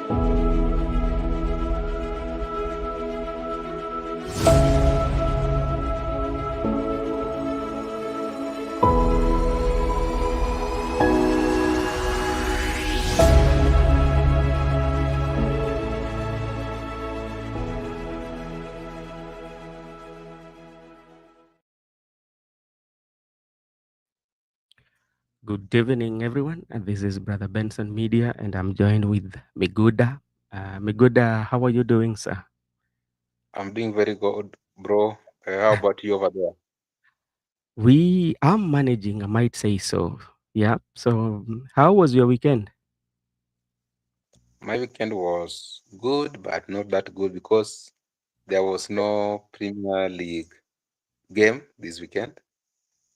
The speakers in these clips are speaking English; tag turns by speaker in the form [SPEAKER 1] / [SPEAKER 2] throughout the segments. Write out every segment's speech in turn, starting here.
[SPEAKER 1] Good evening, everyone. And this is Brother Benson Media, and I'm joined with Miguda. Miguda, how are you doing, sir?
[SPEAKER 2] I'm doing very good, bro. How about you over there?
[SPEAKER 1] We are managing, I might say so. Yeah. So, how was your weekend?
[SPEAKER 2] My weekend was good, but not that good because there was no Premier League game this weekend,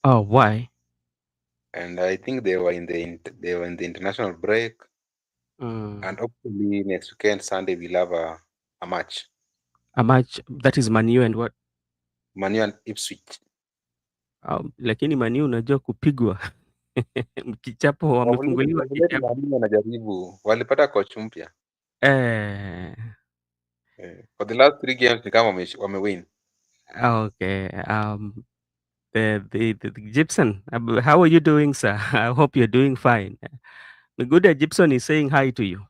[SPEAKER 1] Oh, why?
[SPEAKER 2] and I think they were in the international break,
[SPEAKER 1] Mm,
[SPEAKER 2] and hopefully next weekend Sunday we'll have a match.
[SPEAKER 1] a match that is Manu and what?
[SPEAKER 2] Manu and Ipswich.
[SPEAKER 1] Lakini Manu unajua kupigwa kichapo, wamefunguliwa
[SPEAKER 2] Already
[SPEAKER 1] kichapo.
[SPEAKER 2] Manu wanajaribu, walipata coach mpya.
[SPEAKER 1] Eh,
[SPEAKER 2] For the last three games ni kama wamewin.
[SPEAKER 1] okay. The Gibson, how are you doing, sir? I hope you're doing fine. Miguda Gibson is saying hi to you.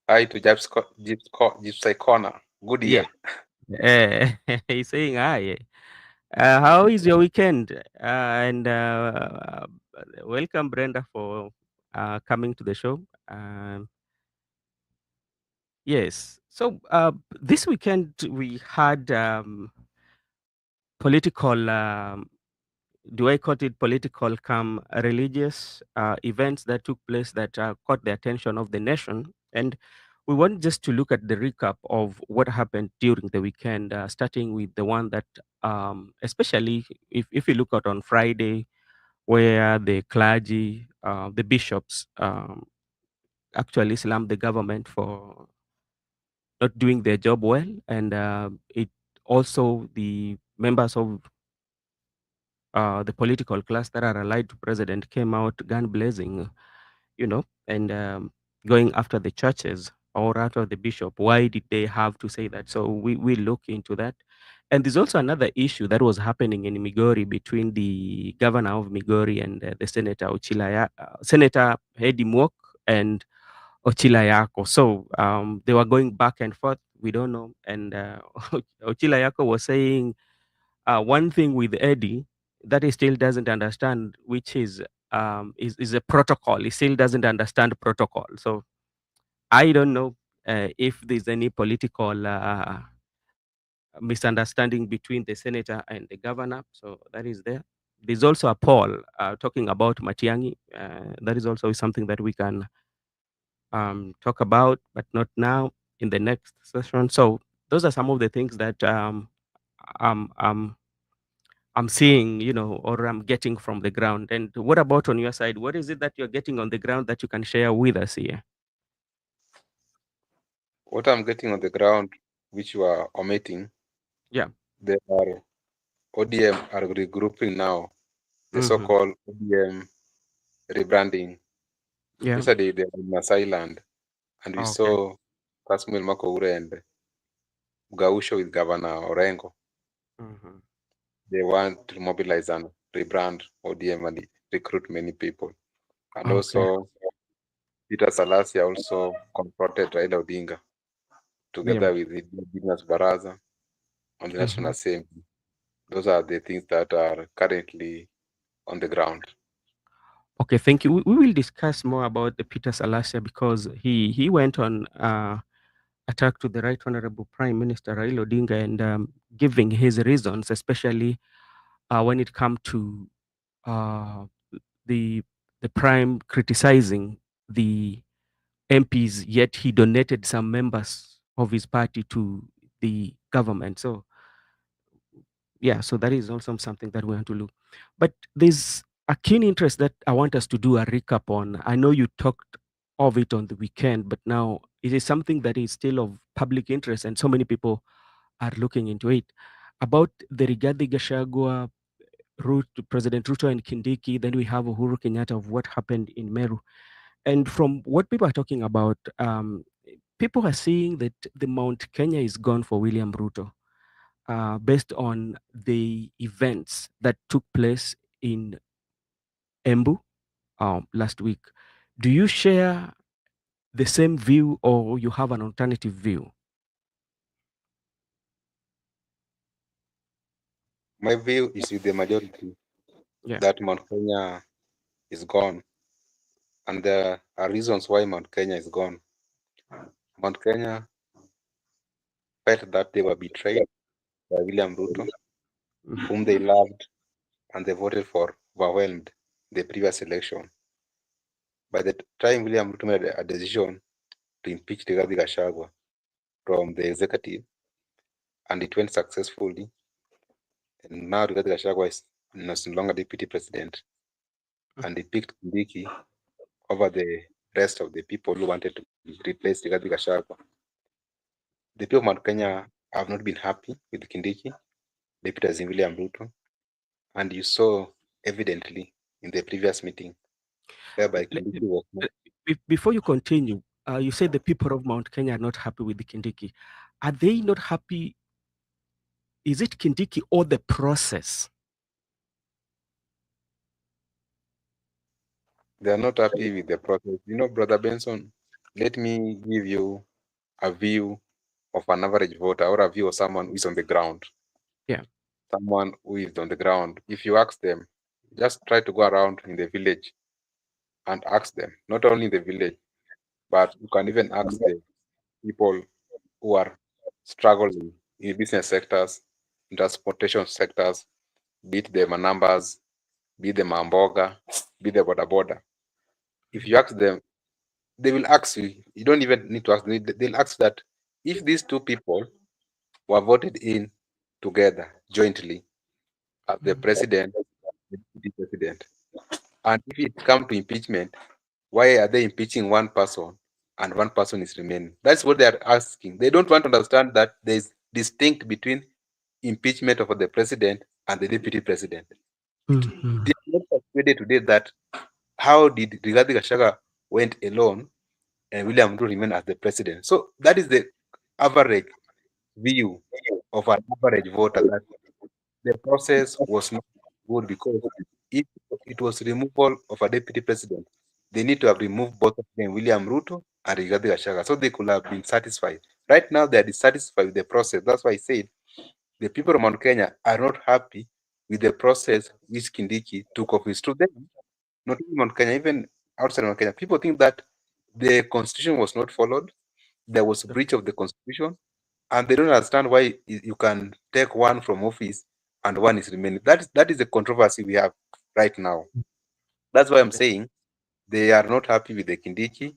[SPEAKER 2] Hi to Gypsy Corner. Good
[SPEAKER 1] Yeah.
[SPEAKER 2] year.
[SPEAKER 1] He's saying hi. How is your weekend? And welcome, Brenda, for coming to the show. Yes. So this weekend we had political. Do I call it political come religious events that took place that caught the attention of the nation? And we want just to look at the recap of what happened during the weekend, starting with the one that, especially if you look at on Friday, where the clergy, the bishops, actually slammed the government for not doing their job well. And it also the members of the political class that are allied to president came out gun blazing, and going after the churches or after the bishop. Why did they have to say that? So we look into that. And there's also another issue that was happening in Migori between the governor of Migori and the senator Senator Hedi Mwok and Ochilayako. So they were going back and forth. We don't know. And Ochilayako was saying one thing with Eddie that he still doesn't understand, which is a protocol. He still doesn't understand protocol. So I don't know if there's any political misunderstanding between the senator and the governor. So that is there. There's also a poll talking about Matiangi. That is also something that we can talk about, but not now, in the next session. So those are some of the things that um, um, I'm seeing, or I'm getting from the ground. And what about on your side? What is it that you're getting on the ground that you can share with us here?
[SPEAKER 2] What I'm getting on the ground, which you are omitting,
[SPEAKER 1] Yeah.
[SPEAKER 2] there are ODM are regrouping now, the
[SPEAKER 1] Mm-hmm.
[SPEAKER 2] so-called ODM rebranding.
[SPEAKER 1] Yeah.
[SPEAKER 2] Yesterday they were in Masai land, and we
[SPEAKER 1] Okay.
[SPEAKER 2] saw Kasmuel Makoure and Gausho with Governor Orengo.
[SPEAKER 1] Mm-hmm.
[SPEAKER 2] They want to mobilize and rebrand ODM and recruit many people. And
[SPEAKER 1] Okay.
[SPEAKER 2] also Peter Salasya also confronted Raila Odinga
[SPEAKER 1] Yeah.
[SPEAKER 2] together with the Business Baraza on the
[SPEAKER 1] Mm-hmm.
[SPEAKER 2] National Assembly. Those are the things that are currently on the ground.
[SPEAKER 1] Okay. Thank you. We will discuss more about the Peter Salasya because he went on attack to the Right Honorable Prime Minister Raila Odinga and giving his reasons, especially when it comes to uh, the the prime criticizing the MPs, yet he donated some members of his party to the government. So yeah, so that is also something that we want to look. But there's a keen interest that I want us to do a recap on. I know you talked of it on the weekend, but now it is something that is still of public interest, and so many people are looking into it. About the Rigathi Gachagua, President Ruto and Kindiki, then we have Uhuru Kenyatta of what happened in Meru. And from what people are talking about, people are seeing that the Mount Kenya is gone for William Ruto, based on the events that took place in Embu last week. Do you share the same view, or you have an alternative view?
[SPEAKER 2] My view is with the majority
[SPEAKER 1] Yeah.
[SPEAKER 2] that Mount Kenya is gone, and there are reasons why Mount Kenya is gone. Mount Kenya felt that they were betrayed by William Ruto,
[SPEAKER 1] Mhm.
[SPEAKER 2] whom they loved and they voted for, overwhelmed the previous election. By the time William Ruto made a decision to impeach Rigathi Gachagua from the executive, and it went successfully, and now Rigathi Gachagua is no longer deputy president, and they picked Kindiki over the rest of the people who wanted to replace Rigathi Gachagua. The people of Mount Kenya have not been happy with Kindiki, Deputy President William Ruto, and you saw evidently in the previous meeting whereby
[SPEAKER 1] Le-
[SPEAKER 2] Kindiki was not.
[SPEAKER 1] Before you continue, you said the people of Mount Kenya are not happy with the Kindiki. Are they not happy? Is it Kindiki or the process?
[SPEAKER 2] They are not happy with the process. You know, Brother Benson, let me give you a view of an average voter or a view of someone who is on the ground.
[SPEAKER 1] Yeah.
[SPEAKER 2] Someone who is on the ground. If you ask them, just try to go around in the village and ask them, not only in the village, but you can even ask the people who are struggling in business sectors, in transportation sectors, be it the Manambas, be the Mamboga, be the Boda Boda. If you ask them, they will ask you, you don't even need to ask them, they'll ask that if these two people were voted in together jointly as the
[SPEAKER 1] Mhm.
[SPEAKER 2] president, the deputy president, and if it come to impeachment, why are they impeaching one person and one person is remaining? That's what they are asking. They don't want to understand that there is distinct between impeachment of the president and the deputy president. They
[SPEAKER 1] Mhm.
[SPEAKER 2] are not persuaded today that how did Rigathi Gachagua went alone and William Ruto remain as the president. So that is the average view of an average voter, that the process was not good, because if it was removal of a deputy president, they need to have removed both of them, William Ruto and Rigathi Gachagua, so they could have been satisfied. Right now, they are dissatisfied with the process. That's why I said the people of Mount Kenya are not happy with the process which Kindiki took office. To them, not only Mount Kenya, even outside Mount Kenya, people think that the constitution was not followed. There was a breach of the constitution, and they don't understand why you can take one from office and one is remaining. That is the controversy we have right now. That's why I'm saying they are not happy with the Kindiki,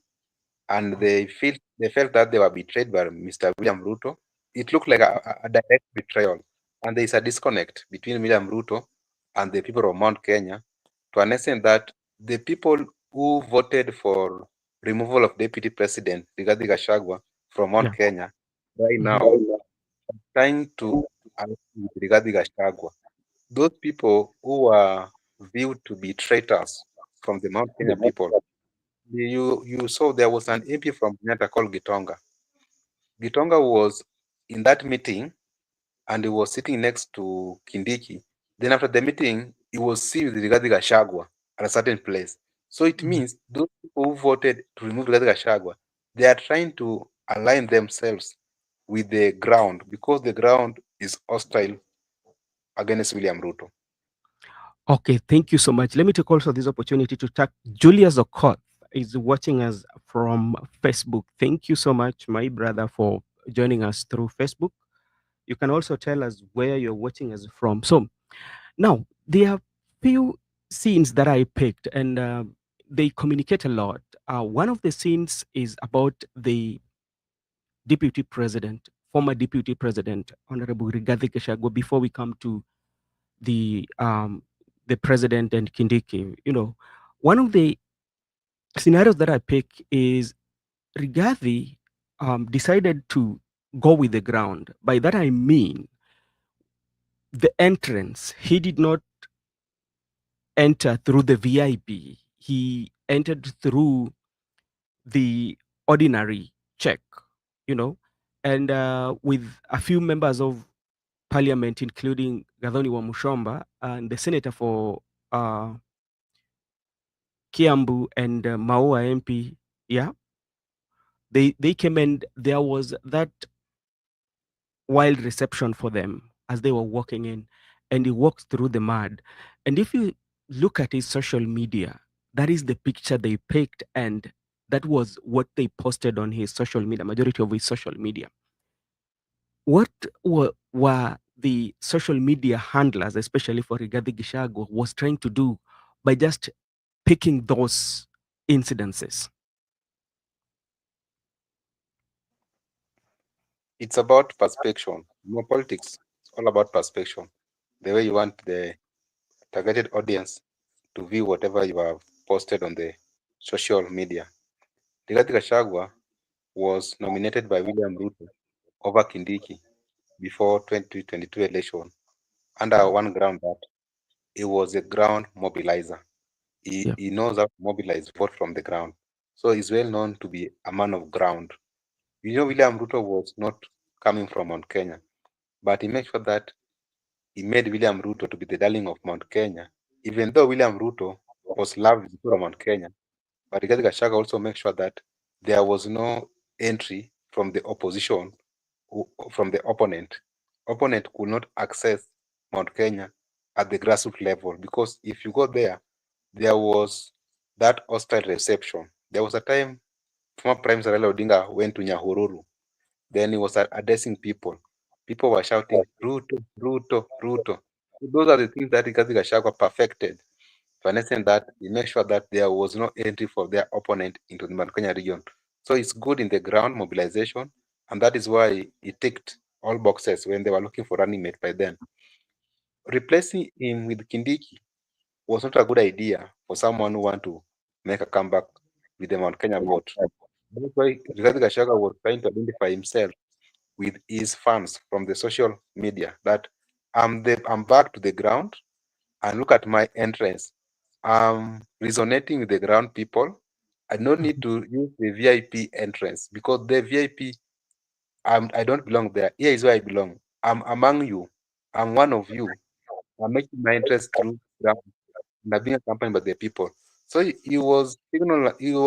[SPEAKER 2] and they felt that they were betrayed by Mr. William Ruto. It looked like a direct betrayal, and there is a disconnect between William Ruto and the people of Mount Kenya, to an extent that the people who voted for removal of Deputy President Rigathi Gachagua from Mount
[SPEAKER 1] Yeah.
[SPEAKER 2] Kenya right
[SPEAKER 1] Mhm.
[SPEAKER 2] now trying to argue with Rigathi Gachagua. Those people who are viewed to be traitors from the Mount Kenya people. You saw there was an MP from Kenyatta called Gitonga. Gitonga was in that meeting, and he was sitting next to Kindiki. Then after the meeting, he was seen with Rigathi Gachagua at a certain place. So it
[SPEAKER 1] Mhm.
[SPEAKER 2] means those people who voted to remove Rigathi Gachagua, they are trying to align themselves with the ground, because the ground is hostile against William Ruto.
[SPEAKER 1] Okay, thank you so much. Let me take also this opportunity to thank Julius Okot is watching us from Facebook. Thank you so much, my brother, for joining us through Facebook. You can also tell us where you're watching us from. So now there are few scenes that I picked, and they communicate a lot. One of the scenes is about the deputy president, former deputy president, Honorable Rigathi Gachagua. Before we come to the um, the president and Kindiki, one of the scenarios that I pick is Rigathi decided to go with the ground. By that I mean the entrance. He did not enter through the VIP. He entered through the ordinary check. you know, and with a few members of parliament, including Gathoni Wamushomba and the senator for uh, Kiambu and Maua MP. Yeah, they came, and there was that wild reception for them as they were walking in, and he walked through the mud. And if you look at his social media, that is the picture they picked, and that was what they posted on his social media, majority of his social media. What were the social media handlers, especially for Rigathi Gachagua, was trying to do by just picking those incidences?
[SPEAKER 2] It's about perception. Politics, it's all about perception. The way you want the targeted audience to view whatever you have posted on the social media. Rigathi Gachagua was nominated by William Ruto over Kindiki before 2022 election under one ground that he was a ground mobilizer.
[SPEAKER 1] Yeah.
[SPEAKER 2] He knows how to mobilize vote from the ground. So he's well known to be a man of ground. William Ruto was not coming from Mount Kenya, but he made sure that he made William Ruto to be the darling of Mount Kenya, even though William Ruto was loved from Mount Kenya. But Rigathi Gachagua also made sure that there was no entry from the opposition, from the opponent. Opponent could not access Mount Kenya at the grassroots level, because if you go there was that hostile reception. There was a time former Prime Minister Raila Odinga went to Nyahururu. Then he was addressing people. People were shouting, Ruto, Ruto, Ruto. So those are the things that Rigathi Gachagua perfected. To an extent that he made sure that there was no entry for their opponent into the Mount Kenya region. So it's good in the ground mobilization, and that is why he ticked all boxes when they were looking for running mate by then. Replacing him with Kindiki was not a good idea for someone who want to make a comeback with the Mount Kenya vote. That's why Rigathi Gachagua was trying to identify himself with his fans from the social media, that I'm back to the ground, and look at my entrance. I'm resonating with the ground people. I don't need
[SPEAKER 1] Mhm.
[SPEAKER 2] to use the VIP entrance, because the VIP, I don't belong there. Here is where I belong. I'm among you. I'm one of you. I'm making my entrance through ground, and I'm being accompanied by the people. So he was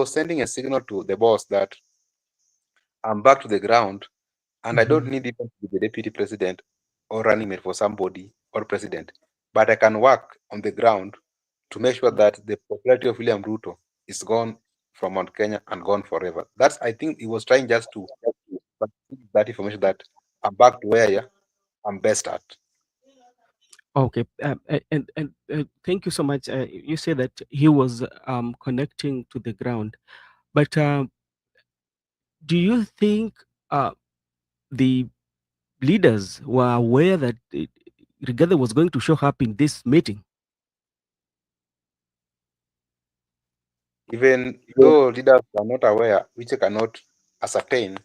[SPEAKER 2] sending a signal to the boss that I'm back to the ground, and I don't
[SPEAKER 1] Mhm.
[SPEAKER 2] need even to be the deputy president or running mate for somebody or president, but I can work on the ground to make sure that the popularity of William Ruto is gone from Mount Kenya and gone forever. That's, I think he was trying just to that information that I'm back to where I'm best at.
[SPEAKER 1] Okay, thank you so much. You say that he was connecting to the ground, but do you think the leaders were aware that Rigathi was going to show up in this meeting?
[SPEAKER 2] Even though leaders are not aware, which they cannot ascertain,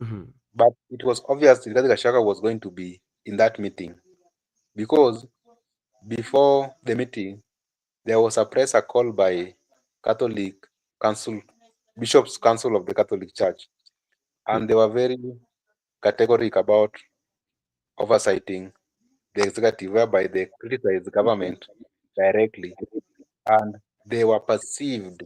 [SPEAKER 1] Mhm.
[SPEAKER 2] but it was obvious that Rigathi Gachagua was going to be in that meeting, because before the meeting, there was a presser called by Catholic Council, Bishops' Council of the Catholic Church,
[SPEAKER 1] Yeah.
[SPEAKER 2] and they were very categoric about oversighting the executive, whereby they criticized the government directly, and they were perceived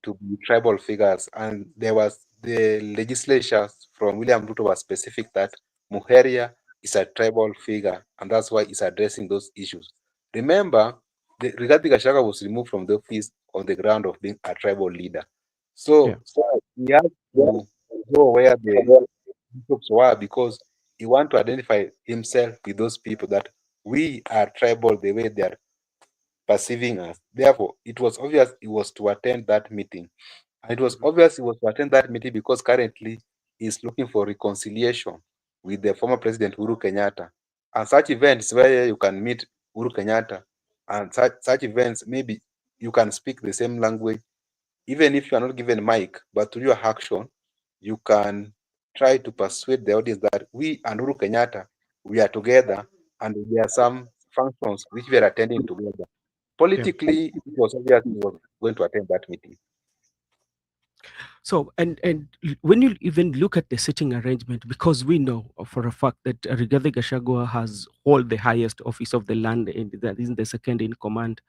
[SPEAKER 2] to be tribal figures. And there was the legislatures from William Ruto was specific that Muheria is a tribal figure, and that's why he's addressing those issues. Remember, Rigathi Gachagua was removed from the office on the ground of being a tribal leader.
[SPEAKER 1] Yeah.
[SPEAKER 2] So he has to go where the bishops were, because he want to identify himself with those people, that we are tribal the way they are perceiving us. Therefore, it was obvious he was to attend that meeting. And it was
[SPEAKER 1] Mhm.
[SPEAKER 2] obvious he was to attend that meeting because currently he's looking for reconciliation with the former president Uhuru Kenyatta. And such events where you can meet Uhuru Kenyatta, and such events, maybe you can speak the same language, even if you are not given mic, but through your action, you can try to persuade the audience that we and Uhuru Kenyatta, we are together, and there are some functions which we are attending together.
[SPEAKER 1] Yeah.
[SPEAKER 2] Politically, it was obvious he was going to attend that meeting.
[SPEAKER 1] So, when you even look at the sitting arrangement, because we know for a fact that Rigathi Gachagua has hold the highest office of the land, and that is the second in command,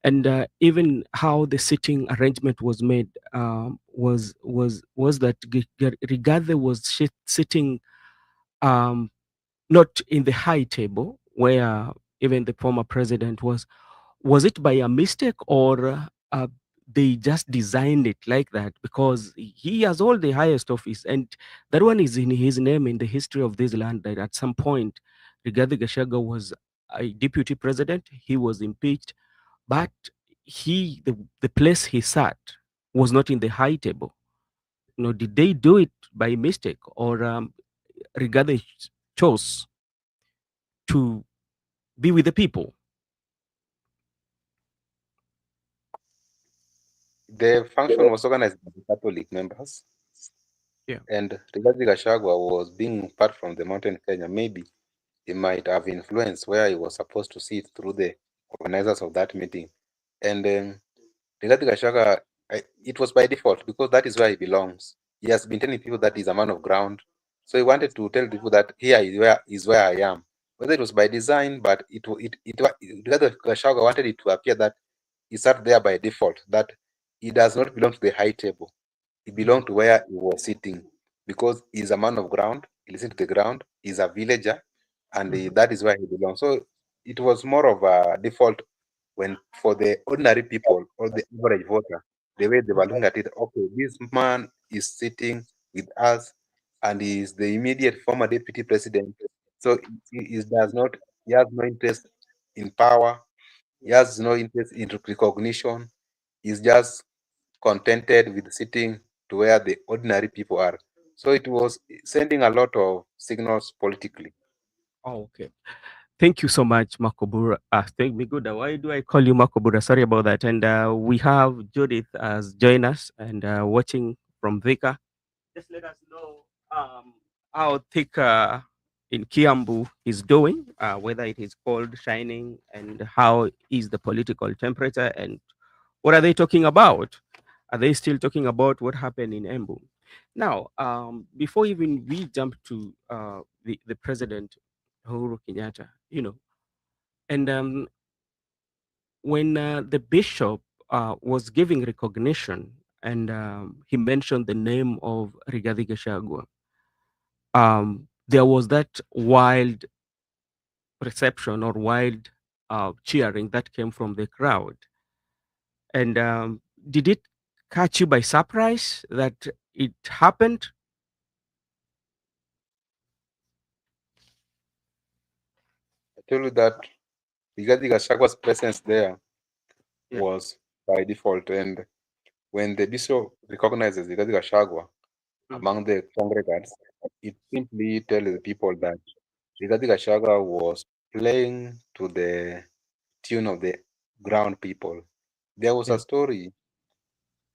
[SPEAKER 1] and even how the sitting arrangement was made, was that Rigathi was sitting, um, not in the high table where even the former president was. Was it by a mistake, or they just designed it like that because he has all the highest office, and that one is in his name in the history of this land, that at some point Rigathi Gachagua was a deputy president, he was impeached, but the place he sat was not in the high table. Did they do it by mistake, or Rigathi chose to be with the people?
[SPEAKER 2] The function was organized by the Catholic members,
[SPEAKER 1] Yeah.
[SPEAKER 2] and Rigathi Gachagua was being part from the mountain Kenya. Maybe he might have influenced where he was supposed to sit through the organizers of that meeting. And Rigathi Gachagua, it was by default because that is where he belongs. He has been telling people that he's a man of ground. So he wanted to tell people that here is where I am. Whether it was by design, but Rigathi Gachagua wanted it to appear that he sat there by default, that he does not belong to the high table. He
[SPEAKER 1] Mhm.
[SPEAKER 2] belonged to where he was sitting because he's a man of ground. He listens to the ground. He's a villager, and
[SPEAKER 1] Mhm.
[SPEAKER 2] that is where he belongs. So it was more of a default when for the ordinary people or the average voter, the way they were looking at it. Okay, this man is sitting with us, and he is the immediate former deputy president. So he does not. He has no interest in power. He has no interest in recognition. He's just contented with sitting to where the ordinary people are. So it was sending a lot of signals politically.
[SPEAKER 1] Oh, okay. Thank you so much, Makobura. Thank me good. Why do I call you Makobura? Sorry about that. And we have Judith as join us and watching from Vika. Just let us know how Thika in Kiambu is doing, whether it is cold, shining, and how is the political temperature, and what are they talking about? Are they still talking about what happened in Embu? Now, before even we jump to the president, Uhuru Kenyatta, and when the bishop was giving recognition, and he mentioned the name of Rigathi Gachagua, there was that wild reception or wild cheering that came from the crowd. And did it catch you by surprise that it happened?
[SPEAKER 2] I tell you that Rigathi Gachagua's presence there
[SPEAKER 1] Yeah.
[SPEAKER 2] was by default, and when the bishop recognizes Rigathi Gachagua
[SPEAKER 1] Mhm.
[SPEAKER 2] among the congregants, it simply tells the people that Rigathi Gachagua was playing to the tune of the ground people. There was a
[SPEAKER 1] Yeah.
[SPEAKER 2] story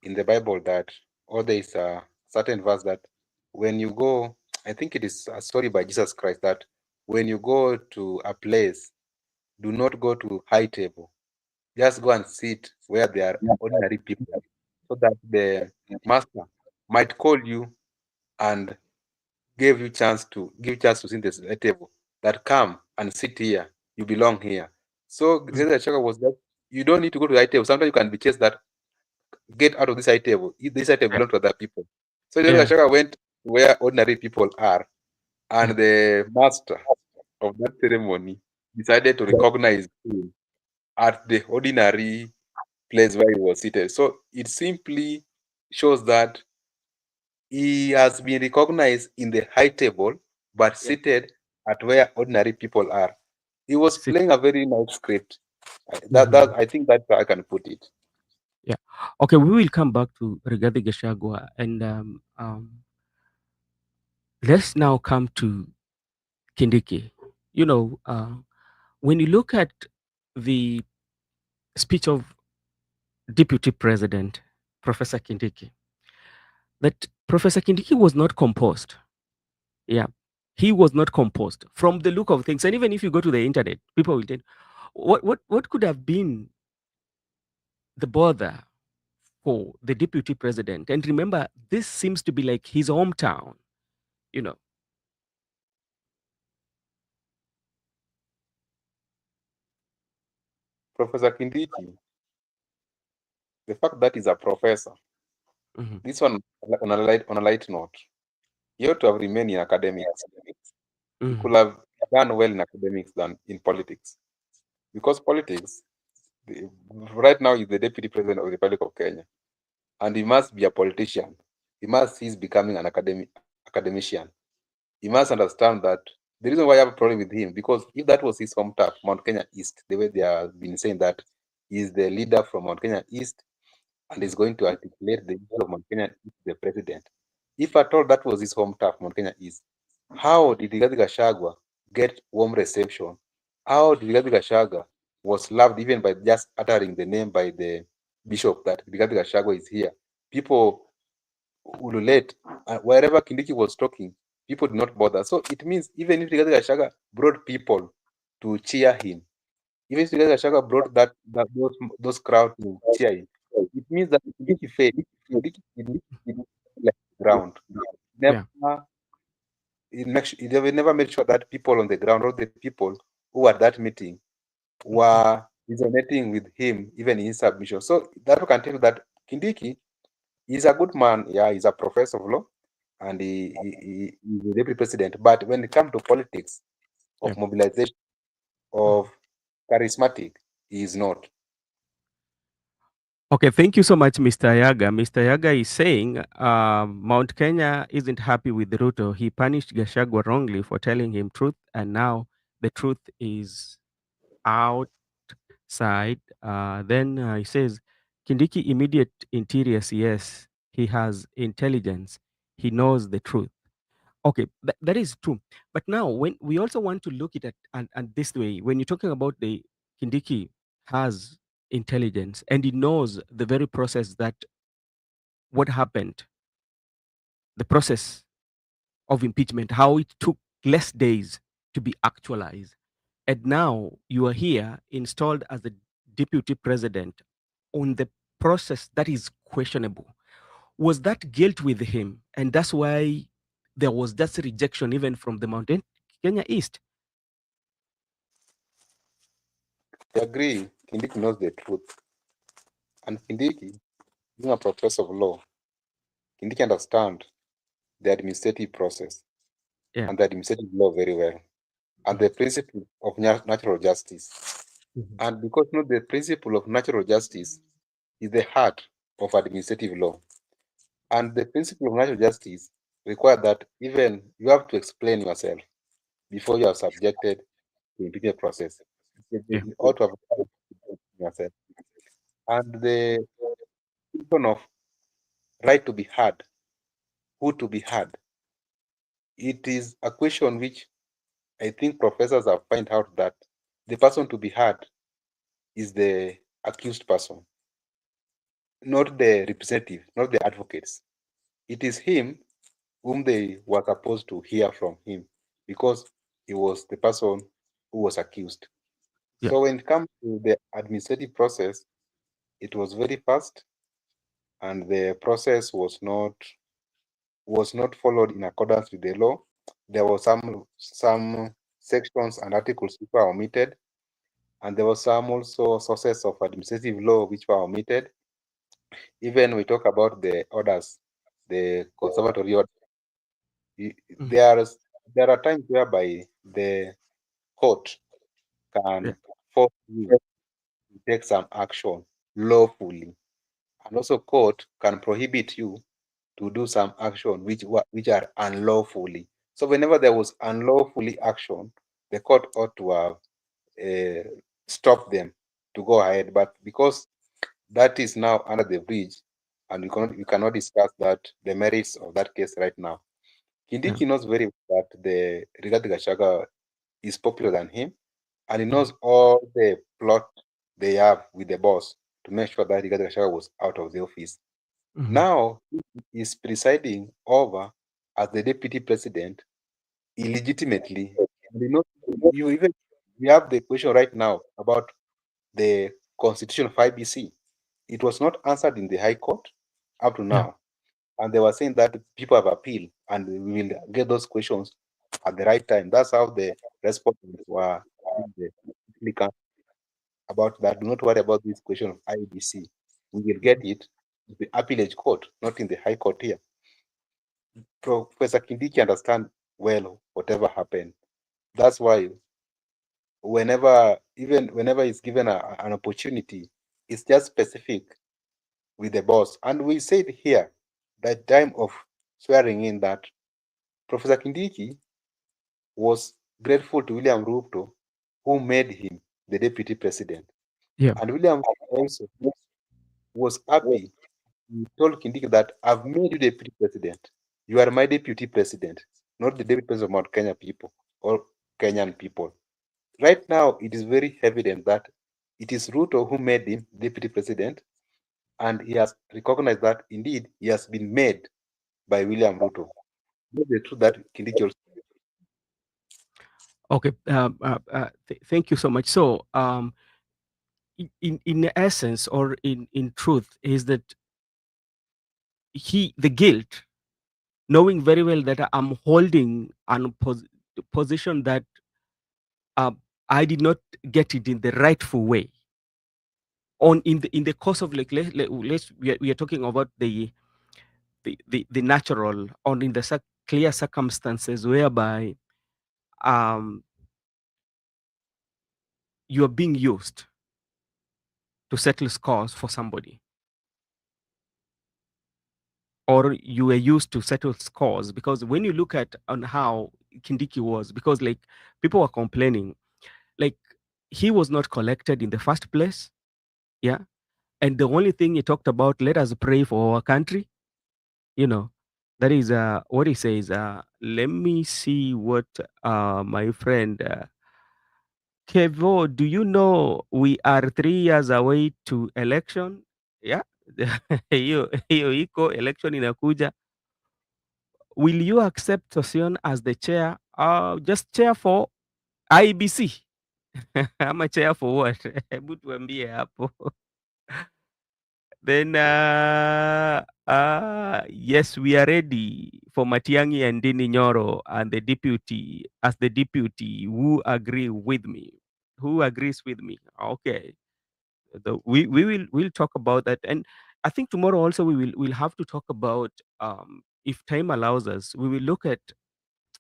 [SPEAKER 2] in the Bible that, or there is a certain verse that when you go, I think it is a story by Jesus Christ that when you go to a place, do not go to high table. Just go and sit where there are ordinary people, so that the master might call you and give chance to sit at the table. That come and sit here, you belong here. So
[SPEAKER 1] Mhm.
[SPEAKER 2] the Chaka was that you don't need to go to high table. Sometimes you can be chased that get out of this high table. This high table
[SPEAKER 1] Yeah.
[SPEAKER 2] belongs to other people. So the
[SPEAKER 1] Yeah.
[SPEAKER 2] Chaka went where ordinary people are, and
[SPEAKER 1] Yeah.
[SPEAKER 2] the master of that ceremony decided to recognize him at the ordinary place where he was seated. So it simply shows that he has been recognized in the high table, but
[SPEAKER 1] Yeah.
[SPEAKER 2] seated at where ordinary people are. He was
[SPEAKER 1] Sit.
[SPEAKER 2] playing a very nice script. That
[SPEAKER 1] Mhm.
[SPEAKER 2] I think that's how I can put it.
[SPEAKER 1] Yeah. Okay, we will come back to Rigathi Gachagua, and let's now come to Kindiki. When you look at the speech of Deputy President Professor Kindiki, that Professor Kindiki was not composed. Yeah, he was not composed from the look of things. And even if you go to the internet, people will tell what could have been the bother for the deputy president. And remember, this seems to be like his hometown, you know.
[SPEAKER 2] Professor Kindiki, the fact that he's a professor,
[SPEAKER 1] Hmm.
[SPEAKER 2] this one on a light note, he ought to have remained in academics. He
[SPEAKER 1] Hmm.
[SPEAKER 2] could have done well in academics than in politics. Because politics, right now, he's the deputy president of the Republic of Kenya, and he must be a politician. He must cease becoming an academician. He must understand that the reason why I have a problem with him, because if that was his home turf, Mount Kenya East, the way they have been saying that he's the leader from Mount Kenya East and is going to articulate the issue of Mount Kenya East to the president. If at all that was his home turf, Mount Kenya East, how did Rigathi Gachagua get warm reception? How did Rigathi Gachagua was loved even by just uttering the name by the bishop that Rigathi Gachagua is here? People ululate wherever Kindiki was talking, people did not bother. So it means even if Rigathi Gachagua brought people to cheer him, even if Rigathi Gachagua brought those crowd to cheer him, it means that Kindiki failed. Kindiki did not like the ground.
[SPEAKER 1] Yeah.
[SPEAKER 2] Never, he never made sure that people on the ground or the people who were at that meeting
[SPEAKER 1] Mhm.
[SPEAKER 2] were resonating with him even in his submission. So that can tell you that Kindiki is a good man. Yeah, he's a professor of law and he's the deputy president. But when it comes to politics,
[SPEAKER 1] Yeah.
[SPEAKER 2] of mobilization,
[SPEAKER 1] Mhm.
[SPEAKER 2] of charismatic, he is not.
[SPEAKER 1] Okay, thank you so much, Mr. Yaga. Mr. Yaga is saying Mount Kenya isn't happy with Ruto. He punished Gashagwa wrongly for telling him truth, and now the truth is outside. Then he says, Kindiki immediate interior CS. He has intelligence. He knows the truth. Okay, that is true. But now, when we also want to look at it and this way, when you're talking about the Kindiki has intelligence and he knows the very process that what happened, the process of impeachment, how it took less days to be actualized. And now you are here installed as the deputy president on the process that is questionable. Was that guilt with him? And that's why there was that rejection even from the Mountain Kenya East.
[SPEAKER 2] I agree. Kindiki knows the truth. And Kindiki, being a professor of law, Kindiki understands the administrative process
[SPEAKER 1] Yeah.
[SPEAKER 2] and the administrative law very well, and
[SPEAKER 1] Mhm.
[SPEAKER 2] the principle of natural justice.
[SPEAKER 1] Mhm.
[SPEAKER 2] And because the principle of natural justice is the heart of administrative law. And the principle of natural justice requires that even you have to explain yourself before you are subjected to impeachment process.
[SPEAKER 1] Yeah.
[SPEAKER 2] You ought to have explained yourself. And the question of right to be heard, who to be heard, it is a question which I think professors have find out that the person to be heard is the accused person, not the representative, not the advocates. It is him whom they were supposed to hear from him because he was the person who was accused.
[SPEAKER 1] Yeah.
[SPEAKER 2] So when it comes to the administrative process, it was very fast and the process was not followed in accordance with the law. There were some sections and articles which were omitted, and there were some also sources of administrative law which were omitted. Even we talk about the orders, the conservatory order.
[SPEAKER 1] Mhm.
[SPEAKER 2] There are times whereby the court
[SPEAKER 1] Yeah.
[SPEAKER 2] can force you to take some action lawfully, and also court can prohibit you to do some action which are unlawfully. So whenever there was unlawfully action, the court ought to have uh, stopped them to go ahead. But because that is now under the bridge, and we cannot discuss that the merits of that case right now.
[SPEAKER 1] Yeah.
[SPEAKER 2] Kindiki knows very well that the Rigathi Gachagua is popular than him, and he
[SPEAKER 1] Mhm.
[SPEAKER 2] knows all the plot they have with the boss to make sure that Rigathi Gachagua was out of the office.
[SPEAKER 1] Mhm.
[SPEAKER 2] Now he is presiding over as the deputy president illegitimately. And you even we have the question right now about the constitution of IBC. It was not answered in the High Court up to
[SPEAKER 1] Yeah.
[SPEAKER 2] now. And they were saying that people have appealed and we will get those questions at the right time. That's how the respondents were about that. Do not worry about this question of IEBC. We will get it in the appellate court, not in the High Court here. Professor Kindiki understand well whatever happened. That's why whenever he's given an opportunity, it's just specific with the boss. And we said here that time of swearing in that Professor Kindiki was grateful to William Ruto, who made him the deputy president.
[SPEAKER 1] Yeah.
[SPEAKER 2] And William also was happy. He told Kindiki that I've made you deputy president. You are my deputy president, not the deputy president of Mount Kenya people or Kenyan people. Right now, it is very evident that it is Ruto who made him deputy president, and he has recognized that indeed he has been made by William Ruto. Not the truth that Kindiki also.
[SPEAKER 1] Okay. Thank you so much. So, in essence, or in truth, is that the guilt, knowing very well that I'm holding an position that uh, I did not get it in the rightful way. On in the course of, like, let's we are talking about the natural, or in the clear circumstances whereby um you are being used to settle scores for somebody, or you were used to settle scores. Because when you look at on how Kindiki was, because like people were complaining, like he was not collected in the first place. Yeah. And the only thing he talked about, let us pray for our country, you know. That is what he says. Let me see what my friend Kevo, do you know we are 3 years away to election? Yeah. Hiyo iko election inakuja. Will you accept Sosion as the chair? Just chair for IBC. Ama chair for what? Hebu tuambie hapo. Then yes, we are ready for Matiangi and Dini Nyoro and the deputy, as the deputy. Who agree with me? Who agrees with me? Okay. We'll talk about that. And I think tomorrow also we'll have to talk about, if time allows us, we will look at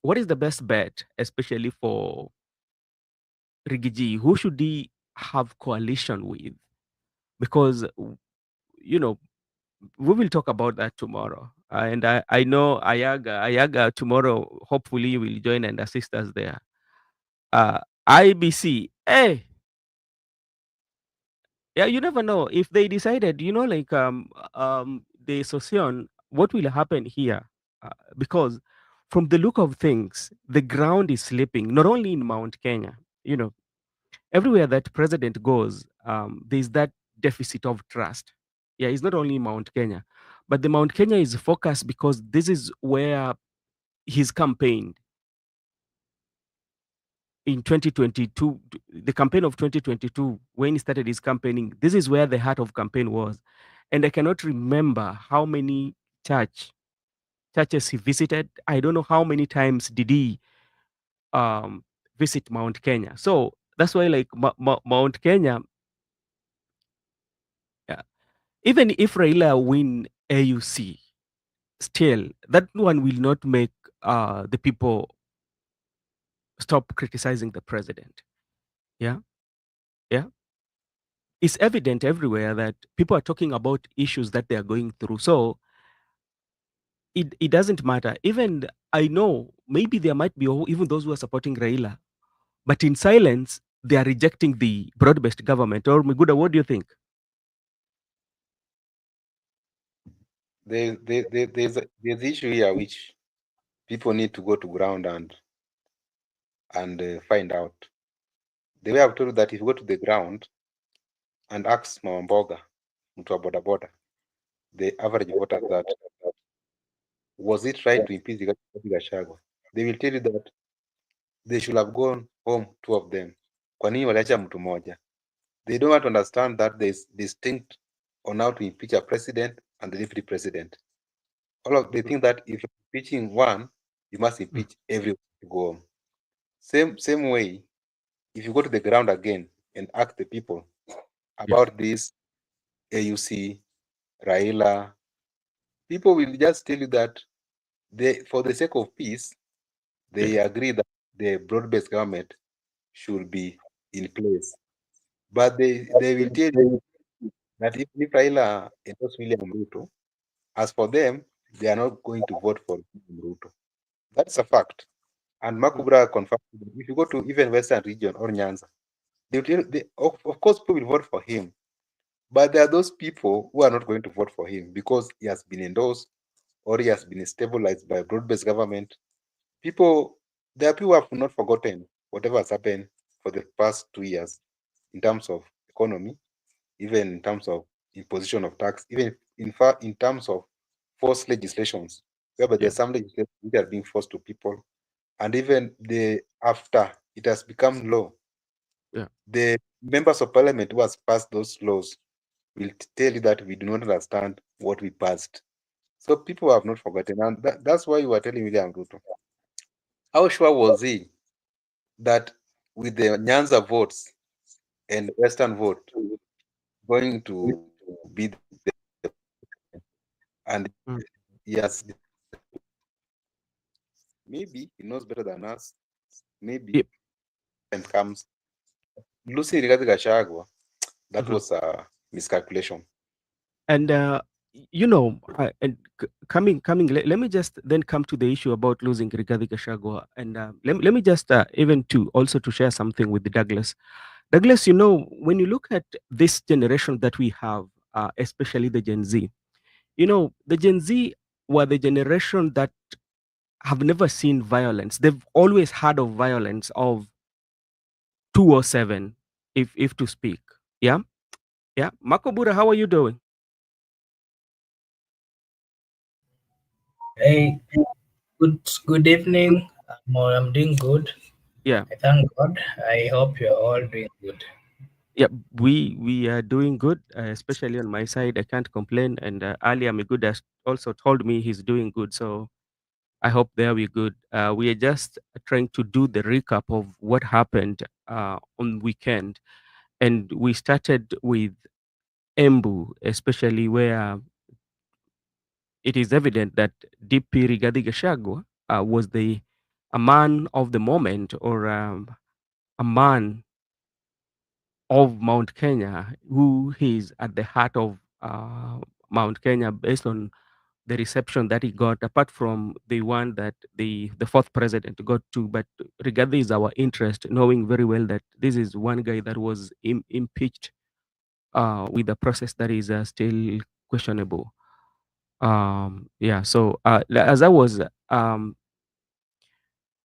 [SPEAKER 1] what is the best bet, especially for Rigiji. Who should he have coalition with? Because you know we will talk about that tomorrow. And I know Ayaga tomorrow, hopefully will join and assist us there. IBC, hey, yeah, you never know if they decided, like the Sosion, what will happen here? Because from the look of things, the ground is slipping, not only in Mount Kenya, you know, everywhere that president goes, there's that deficit of trust. Yeah, it's not only Mount Kenya, but the Mount Kenya is focused because this is where he's campaigned in 2022, the campaign of 2022, when he started his campaigning. This is where the heart of campaign was. And I cannot remember how many churches he visited. I don't know how many times did he um, visit Mount Kenya. So that's why, like, Mount Kenya, yeah, even if Raila win AUC, still that one will not make the people stop criticizing the president. Yeah, yeah. It's evident everywhere that people are talking about issues that they are going through. So it doesn't matter. Even I know maybe there might be even those who are supporting Raila, but in silence they are rejecting the broad-based government. Or Miguda, what do you think?
[SPEAKER 2] There's issue here which people need to go to ground and find out. The way I've told you that if you go to the ground and ask Mama Mboga, mtu wa boda boda, the average voter, that was it right to impeach Gachagua, they will tell you that they should have gone home, two of them. Kwa nini waliacha mtu moja? They don't want to understand that there's distinct on how to impeach a president and the deputy president. All of they
[SPEAKER 1] mm,
[SPEAKER 2] think that if you're impeaching one, you must
[SPEAKER 1] mm,
[SPEAKER 2] impeach everyone to go home. Same way, if you go to the ground again and ask the people
[SPEAKER 1] yeah,
[SPEAKER 2] about this AUC, Raila, people will just tell you that they, for the sake of peace,
[SPEAKER 1] yeah,
[SPEAKER 2] they agree that the broad-based government should be in place. But they will tell you that if Raila endorses William Ruto, as for them, they are not going to vote for William Ruto. That's a fact. And
[SPEAKER 1] mm,
[SPEAKER 2] Makubra confirmed that if you go to even Western region or Nyanza, of course people will vote for him. But there are those people who are not going to vote for him because he has been endorsed or he has been stabilized by a broad-based government. People, there are people who have not forgotten whatever has happened for the past 2 years in terms of economy, even in terms of imposition of tax, even in fact in terms of forced legislations, whereby
[SPEAKER 1] yeah,
[SPEAKER 2] there's some legislation which are being forced to people, and even the after it has become law,
[SPEAKER 1] yeah.
[SPEAKER 2] the members of parliament who has passed those laws will tell you that we do not understand what we passed. So people have not forgotten, and that's why you were telling William Ruto. How sure was he that with the Nyanza votes and Western vote going to be the and
[SPEAKER 1] Mm,
[SPEAKER 2] yes, maybe he knows better than us. Maybe
[SPEAKER 1] yep.
[SPEAKER 2] time comes. Losing Rigathi Gachagua, that
[SPEAKER 1] Mhm.
[SPEAKER 2] was a miscalculation.
[SPEAKER 1] And and coming. Let me just then come to the issue about losing Rigathi Gachagua, and let me just even to also to share something with the Douglas. Douglas, when you look at this generation that we have, especially the Gen Z, the Gen Z were the generation that have never seen violence. They've always heard of violence of 207, if to speak. Yeah, yeah. Makobura, how are you doing?
[SPEAKER 3] Hey, good evening. I'm doing good.
[SPEAKER 1] Yeah.
[SPEAKER 3] I thank God. I hope you're all doing good.
[SPEAKER 1] Yeah, we are doing good, especially on my side. I can't complain. And Ali Amigud has also told me he's doing good. So I hope there we good. We are just trying to do the recap of what happened on weekend, and we started with Embu, especially where it is evident that DP Rigathi Gachagua was the a man of the moment, or a man of Mount Kenya, who is at the heart of Mount Kenya, based on the reception that he got, apart from the one that the fourth president got to. But regardless, is our interest, knowing very well that this is one guy that was impeached with a process that is still questionable. Yeah. So as I was,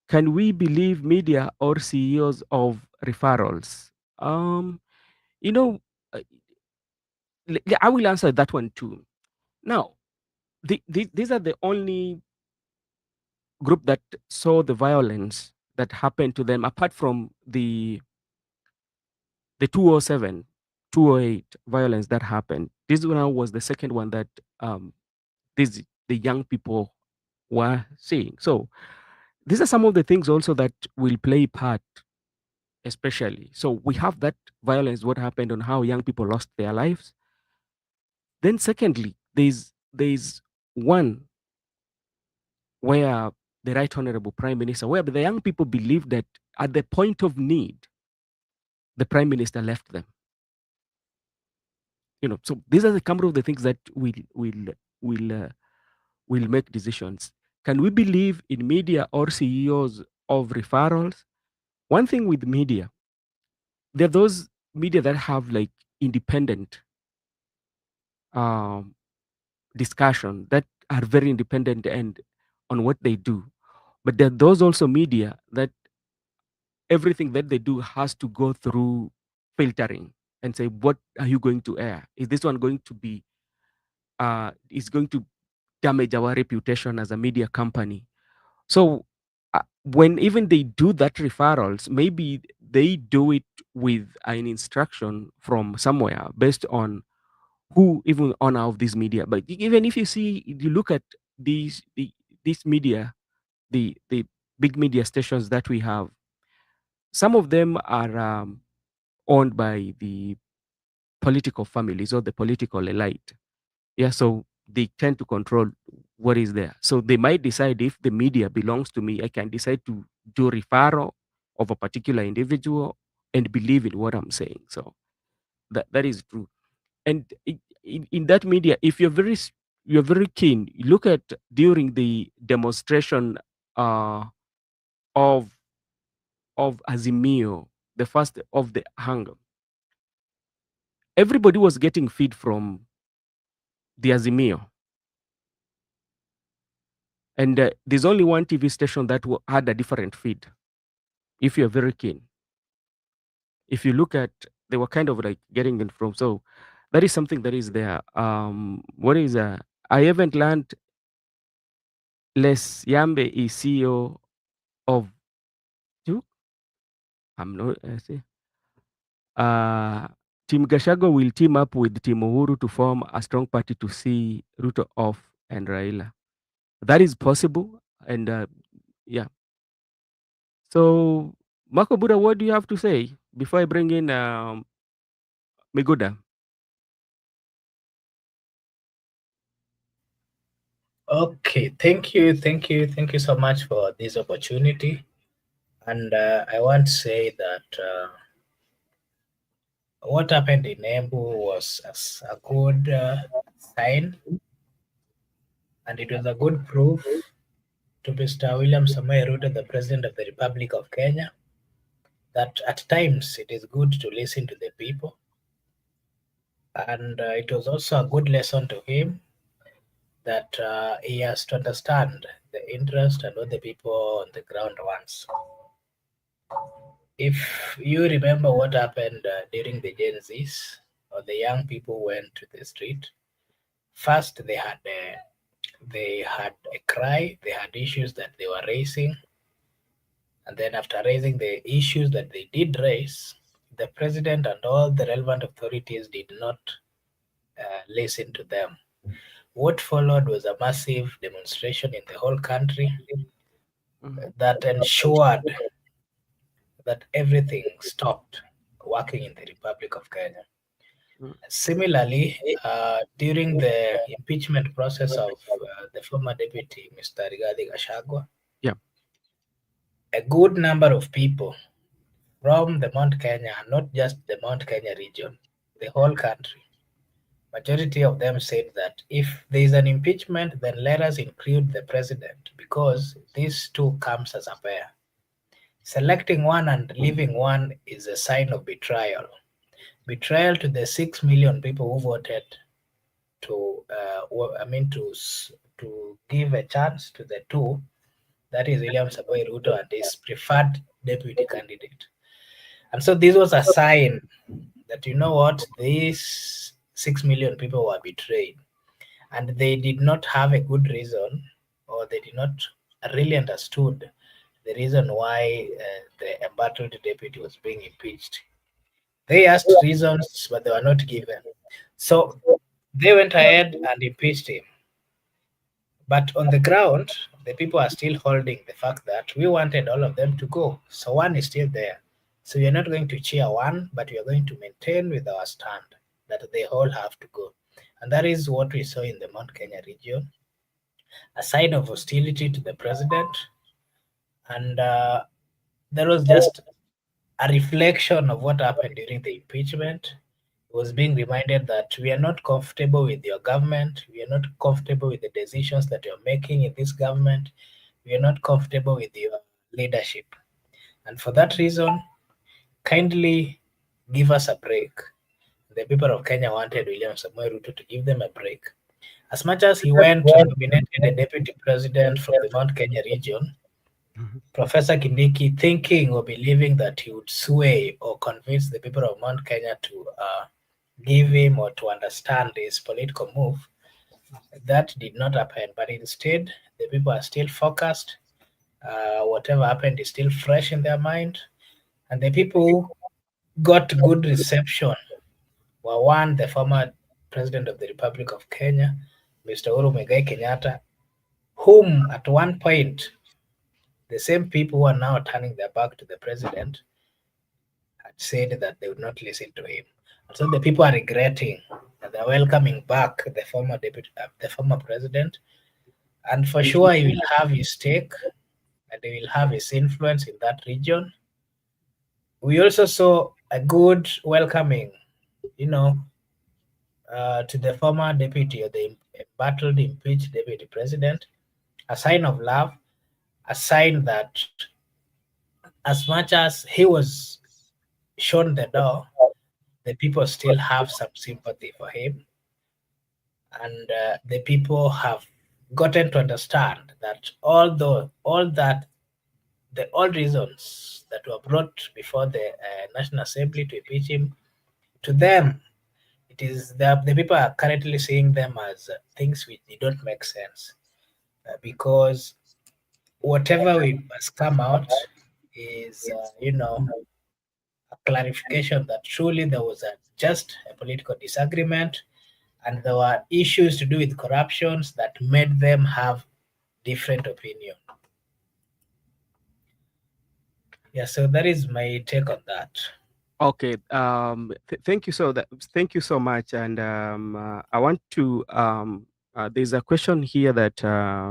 [SPEAKER 1] can we believe media or CEOs of referrals? Um, you know, uh, I will answer that one too. Now, these are the only group that saw the violence that happened to them, apart from the 207, 208 violence that happened. This one was the second one that the young people were seeing. So these are some of the things also that will play part, especially. So we have that violence, what happened on how young people lost their lives. Then secondly, there's one where the Right Honorable Prime Minister, where the young people believe that at the point of need, the Prime Minister left them. So these are the number of the things that will make decisions. Can we believe in media or CEOs of referrals? One thing with media, there are those media that have like independent um, discussion, that are very independent and on what they do. But there are those also media that everything that they do has to go through filtering and say, what are you going to air? Is this one going to be is going to damage our reputation as a media company? So when even they do that referrals, maybe they do it with an instruction from somewhere based on who even honor of this media. But even if you see, you look at these these media, the big media stations that we have, some of them are owned by the political families or the political elite. Yeah, so they tend to control what is there. So they might decide, if the media belongs to me, I can decide to do referral of a particular individual and believe in what I'm saying. So that is true. And in that media, if you're very keen, you look at during the demonstration uh, of Azimio, the first of the hunger, everybody was getting feed from the Azimio, and there's only one TV station that had a different feed. If you're very keen, if you look at, they were kind of like getting it from. So that is something that is there. What is I haven't learned. Les Yambe is CEO of two. I'm not. See. Uh, Team Gachagua will team up with Team Uhuru to form a strong party to see Ruto off and Raila. That is possible, and yeah. So, Marco Buddha, what do you have to say before I bring in Miguda?
[SPEAKER 3] Okay, thank you so much for this opportunity. And I want to say that what happened in Embu was a good sign, and it was a good proof to Mr. William Samoei Ruto, the President of the Republic of Kenya, that at times it is good to listen to the people. And it was also a good lesson to him that he has to understand the interest and what the people on the ground wants. If you remember what happened during the Gen Zs, or the young people went to the street, first they had a cry, they had issues that they were raising, and then after raising the issues that they did raise, the president and all the relevant authorities did not listen to them. What followed was a massive demonstration in the whole country
[SPEAKER 1] Mhm,
[SPEAKER 3] that ensured that everything stopped working in the Republic of Kenya.
[SPEAKER 1] mhm.
[SPEAKER 3] Similarly, during the impeachment process of the former deputy, Mr. Gachagua,
[SPEAKER 1] Yeah.
[SPEAKER 3] a good number of people from the Mount Kenya, and not just the Mount Kenya region, the whole country, majority of them said that if there is an impeachment, then let us include the president, because these two comes as a pair. Selecting one and leaving one is a sign of betrayal. Betrayal to the 6 million people who voted to, to give a chance to the two, that is William Samoei Ruto and his preferred deputy candidate. And so this was a sign that, you know what, these 6 million people were betrayed, and they did not have a good reason, or they did not really understood the reason why the embattled deputy was being impeached. They asked reasons, but they were not given. So they went ahead and impeached him. But on the ground, the people are still holding the fact that we wanted all of them to go. So one is still there. So we are not going to cheer one, but we are going to maintain with our stand that they all have to go. And that is what we saw in the Mount Kenya region, a sign of hostility to the president. And there was just a reflection of what happened during the impeachment. He was being reminded that we are not comfortable with your government, we are not comfortable with the decisions that you're making in this government, we are not comfortable with your leadership. And for that reason, kindly give us a break. The people of Kenya wanted William Samoei Ruto to give them a break. As much as he went and nominated a deputy president from the Mount Kenya region,
[SPEAKER 1] Mhm,
[SPEAKER 3] Professor Kindiki, thinking or believing that he would sway or convince the people of Mount Kenya to give him or to understand his political move, that did not happen. But instead, the people are still focused. Whatever happened is still fresh in their mind. And the people who got good reception were one, the former President of the Republic of Kenya, Mr. Uhuru Muigai Kenyatta, whom at one point the same people who are now turning their back to the president had said that they would not listen to him. And so the people are regretting that they're welcoming back the former president, and for sure he will have his stake and he will have his influence in that region. We also saw a good welcoming, you know, to the former deputy or the embattled, impeached deputy president, a sign of love, a sign that as much as he was shown the door, the people still have some sympathy for him, and the people have gotten to understand that although all that the all reasons that were brought before the National Assembly to impeach him, to them it is the people are currently seeing them as things which they don't make sense, because whatever has come out is a clarification that truly there was just a political disagreement, and there were issues to do with corruptions that made them have different opinion. Yeah, so that is my take on that.
[SPEAKER 1] Okay. Thank you so much. And I want to. There's a question here that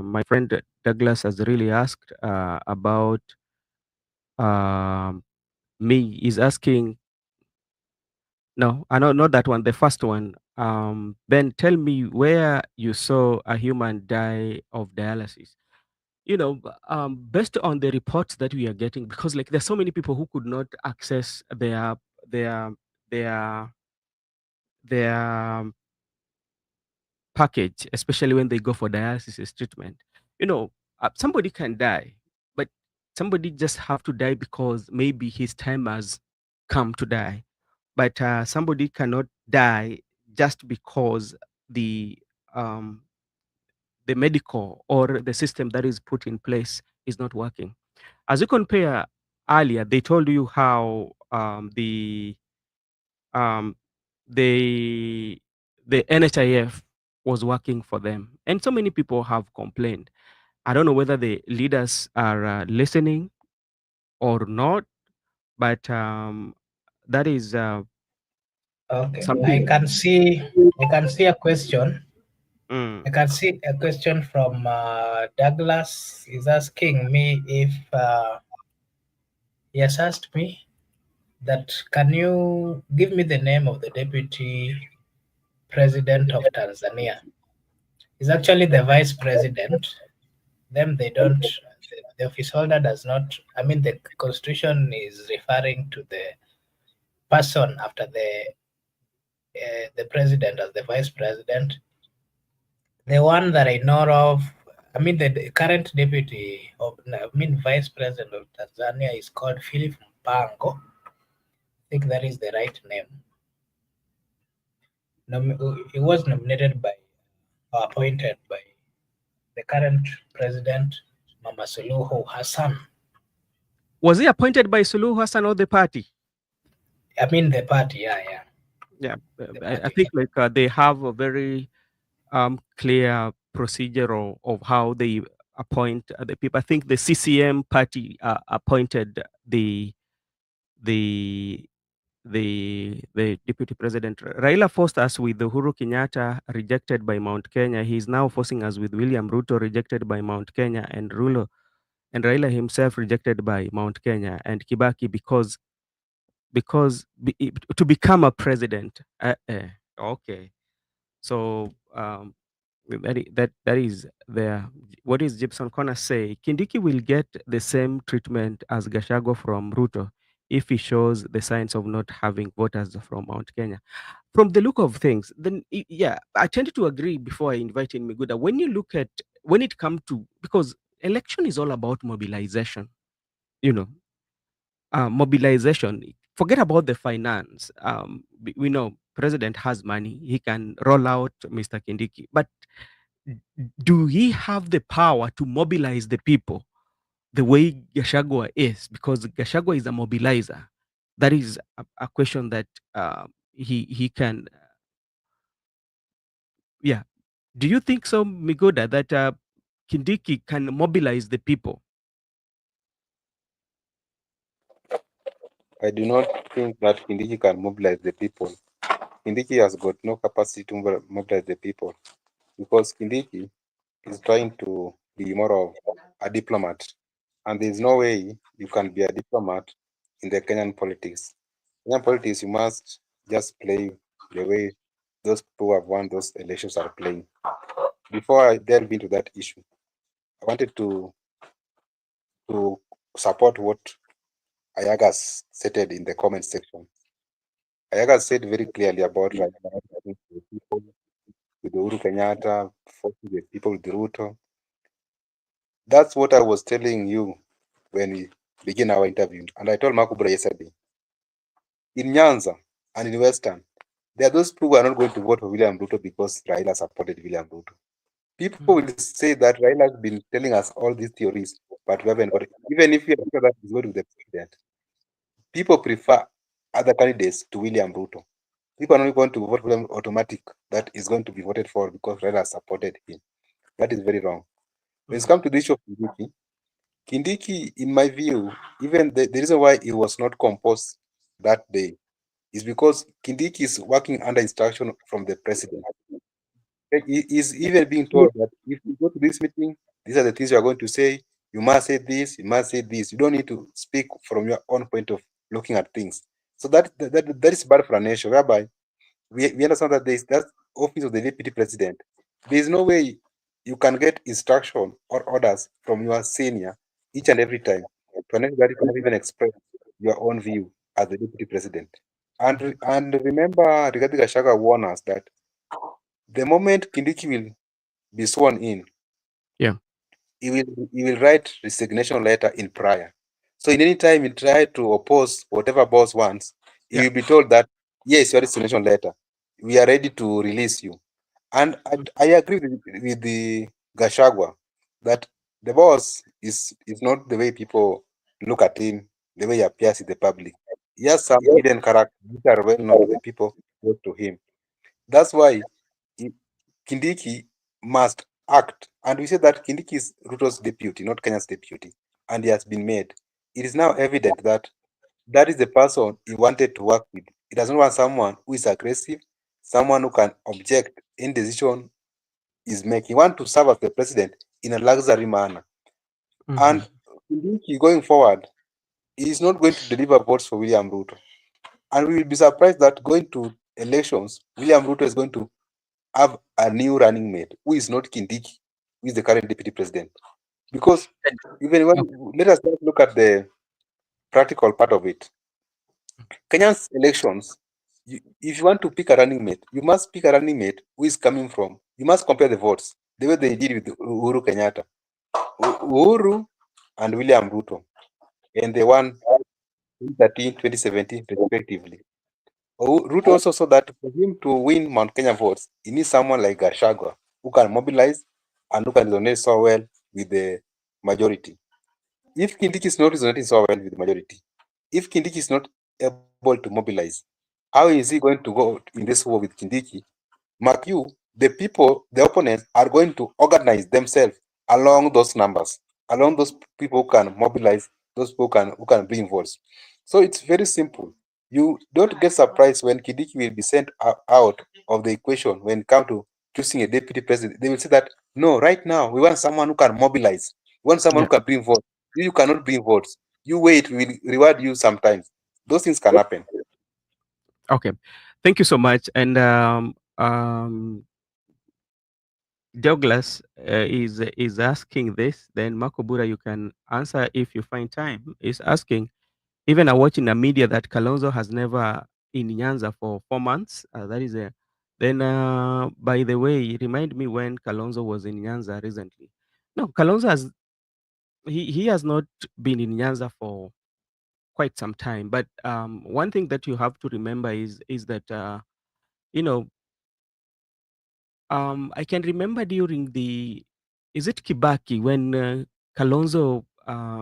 [SPEAKER 1] my friend Douglas has really asked about me. Is asking. No, I know not that one. The first one. Ben, tell me where you saw a human die of dialysis. Based on the reports that we are getting, because like there's so many people who could not access their their their package, especially when they go for dialysis treatment. Somebody can die, but somebody just have to die because maybe his time has come to die. But somebody cannot die just because the um, the medical or the system that is put in place is not working. As you compare earlier, they told you how um, the the NHIF was working for them, and so many people have complained. I don't know whether the leaders are listening or not, but that is
[SPEAKER 3] Okay,
[SPEAKER 1] something.
[SPEAKER 3] I can see a question. I
[SPEAKER 1] Mm.
[SPEAKER 3] can see a question from Douglas. Is asking me if he has asked me that can you give me the name of the deputy president of Tanzania? He's actually the vice president. Them they don't. The office holder does not. I mean, the constitution is referring to the person after the president as the vice president. The one that I know of, I mean, the current deputy of, I mean, vice president of Tanzania is called Philip Mpango. I think that is the right name. He was nominated by, or appointed by the current president, Mama Suluhu Hassan.
[SPEAKER 1] Was he appointed by Suluhu Hassan or the party?
[SPEAKER 3] I mean, the party, yeah,
[SPEAKER 1] Yeah,
[SPEAKER 3] the
[SPEAKER 1] I
[SPEAKER 3] party.
[SPEAKER 1] think like they have a very clear procedure of how they appoint the people. I think the CCM party appointed the the deputy president. Raila forced us with Uhuru Kenyatta, rejected by Mount Kenya. He is now forcing us with William Ruto, rejected by Mount Kenya, and Raila himself rejected by Mount Kenya, and Kibaki to become a president. Okay, so that is there. What is Gibson Connor say? Kindiki will get the same treatment as Gachagua from Ruto if he shows the signs of not having voters from Mount Kenya. From the look of things, then yeah, I tended to agree before I invite in Miguda. When you look at when it comes to, because election is all about mobilization, you know, mobilization. Forget about the finance. We know president has money; he can roll out Mr. Kindiki, but do he have the power to mobilize the people the way Gachagua is? Because Gachagua is a mobilizer. That is a question that he can. Yeah. Do you think so, Migoda, that Kindiki can mobilize the people?
[SPEAKER 2] I do not think that Kindiki can mobilize the people. Kindiki has got no capacity to mobilize the people because Kindiki is trying to be more of a diplomat. And there's no way you can be a diplomat in the Kenyan politics. Kenyan politics, you must just play the way those people who have won those elections are playing. Before I delve into that issue, I wanted to support what Ayagas stated in the comment section. Ayagas said very clearly about right the people with Uhuru Kenyatta, forcing the people with Ruto. That's what I was telling you when we begin our interview. And I told Makubra yesterday, in Nyanza and in Western, there are those people who are not going to vote for William Ruto because Raila supported William Ruto. People will say that Raila has been telling us all these theories, but we haven't got it. Even if we are sure that he's going to be the president, people prefer other candidates to William Ruto. People are not going to vote for him automatic that is going to be voted for because Raila supported him. That is very wrong. When it comes to the issue of Kindiki, Kindiki, in my view, even the reason why he was not composed that day is because Kindiki is working under instruction from the president. He is even being told that if you go to this meeting, these are the things you are going to say. You must say this. You must say this. You don't need to speak from your own point of looking at things. So that is bad for a nation, whereby we understand that there is that office of the deputy president. There is no way you can get instruction or orders from your senior each and every time to an extent that you cannot even express your own view as the deputy president. And remember, Rigathi Gachagua warned us that the moment Kindiki will be sworn in,
[SPEAKER 1] Yeah.
[SPEAKER 2] he will write resignation letter in prior. So in any time he try to oppose whatever boss wants, he
[SPEAKER 1] Yeah.
[SPEAKER 2] will be told that yes, your resignation letter, we are ready to release you. And I agree with the Gachagua that the boss is not the way people look at him, the way he appears in the public. He has some hidden characters which are well known to the people close to him. That's why he- Kindiki must act. And we say that Kindiki is Ruto's deputy, not Kenya's deputy, and he has been made. It is now evident that that is the person he wanted to work with. He doesn't want someone who is aggressive, someone who can object in decision is making. He wants to serve as the president in a luxury manner.
[SPEAKER 1] Mm-hmm.
[SPEAKER 2] And Kindiki going forward, he is not going to deliver votes for William Ruto. And we will be surprised that going to elections, William Ruto is going to have a new running mate who is not Kindiki, who is the current deputy president. Because even
[SPEAKER 1] Okay.
[SPEAKER 2] when let us just look at the practical part of it. Kenya's elections, if you want to pick a running mate, you must pick a running mate who is coming from. You must compare the votes the way they did with Uhuru Kenyatta, Uhuru and William Ruto, and they won 2013, 2017 respectively. Ruto also saw that for him to win Mount Kenya votes, he needs someone like Gachagua who can mobilize and who can resonate so well with the majority. If Kindiki is not resonating so well with the majority, if Kindiki is not able to mobilize, how is he going to go in this war with Kindiki? Mark you, the people, the opponents are going to organize themselves along those numbers, along those people who can mobilize, those people who can bring votes. So it's very simple. You don't get surprised when Kindiki will be sent out of the equation when it comes to choosing a deputy president. They will say that no, right now we want someone who can mobilize, we want someone
[SPEAKER 1] Yeah.
[SPEAKER 2] who can bring votes. You cannot bring votes. You wait, we will reward you sometimes. Those things can happen.
[SPEAKER 1] Okay. Thank you so much. And Douglas is asking this. Then Makobura, you can answer if you find time. Is asking. Even I watch in the media that Kalonzo has never in Nyanza for 4 months. That is a. Then, by the way, remind me when Kalonzo was in Nyanza recently. No, Kalonzo has he has not been in Nyanza for quite some time. But one thing that you have to remember is that you know I can remember during the is it Kibaki when Kalonzo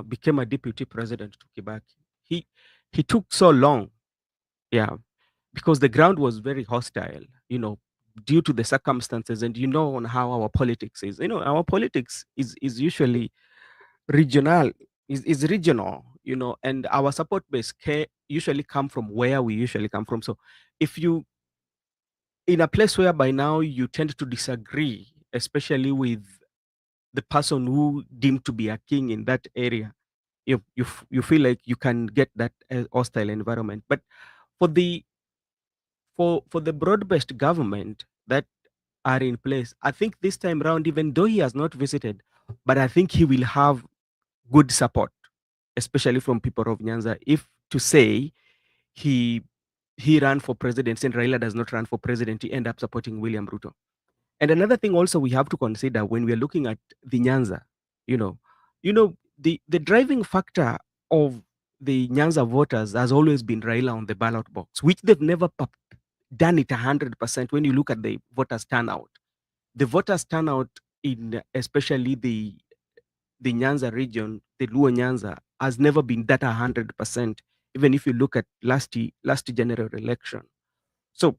[SPEAKER 1] became a deputy president to Kibaki. He he took so long, yeah, because the ground was very hostile. due to the circumstances, and on how our politics is. Our politics is usually regional, is regional, and our support base usually come from where we usually come from. So if you in a place where by now you tend to disagree, especially with the person who deemed to be a king in that area, you feel like you can get that hostile environment. But for the for the broad-based government that are in place, I think this time round, even though he has not visited, but I think he will have good support, especially from people of Nyanza. If to say he he ran for president and Raila does not run for president, he end up supporting William Ruto. And another thing also we have to consider when we are looking at the Nyanza, you know, the driving factor of the Nyanza voters has always been Raila on the ballot box, which they've never done it 100% when you look at the voters turnout. The voters turnout in especially the Nyanza region, the Luo Nyanza, has never been that 100%, even if you look at last general election. So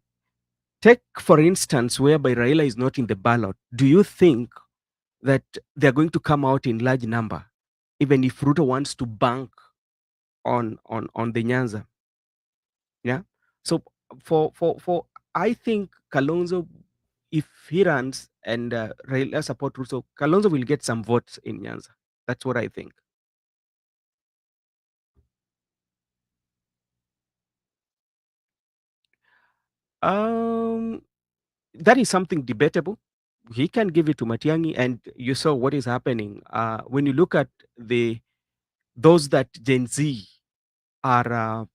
[SPEAKER 1] take, for instance, whereby Raila is not in the ballot, do you think that they're going to come out in large number, even if Ruto wants to bank on the Nyanza? Yeah. So for I think Kalonzo, if he runs and Raila support Ruto, Kalonzo will get some votes in Nyanza. That's what I think. Um, that is something debatable. He can give it to Matiangi, and you saw what is happening. When you look at those that Gen Z are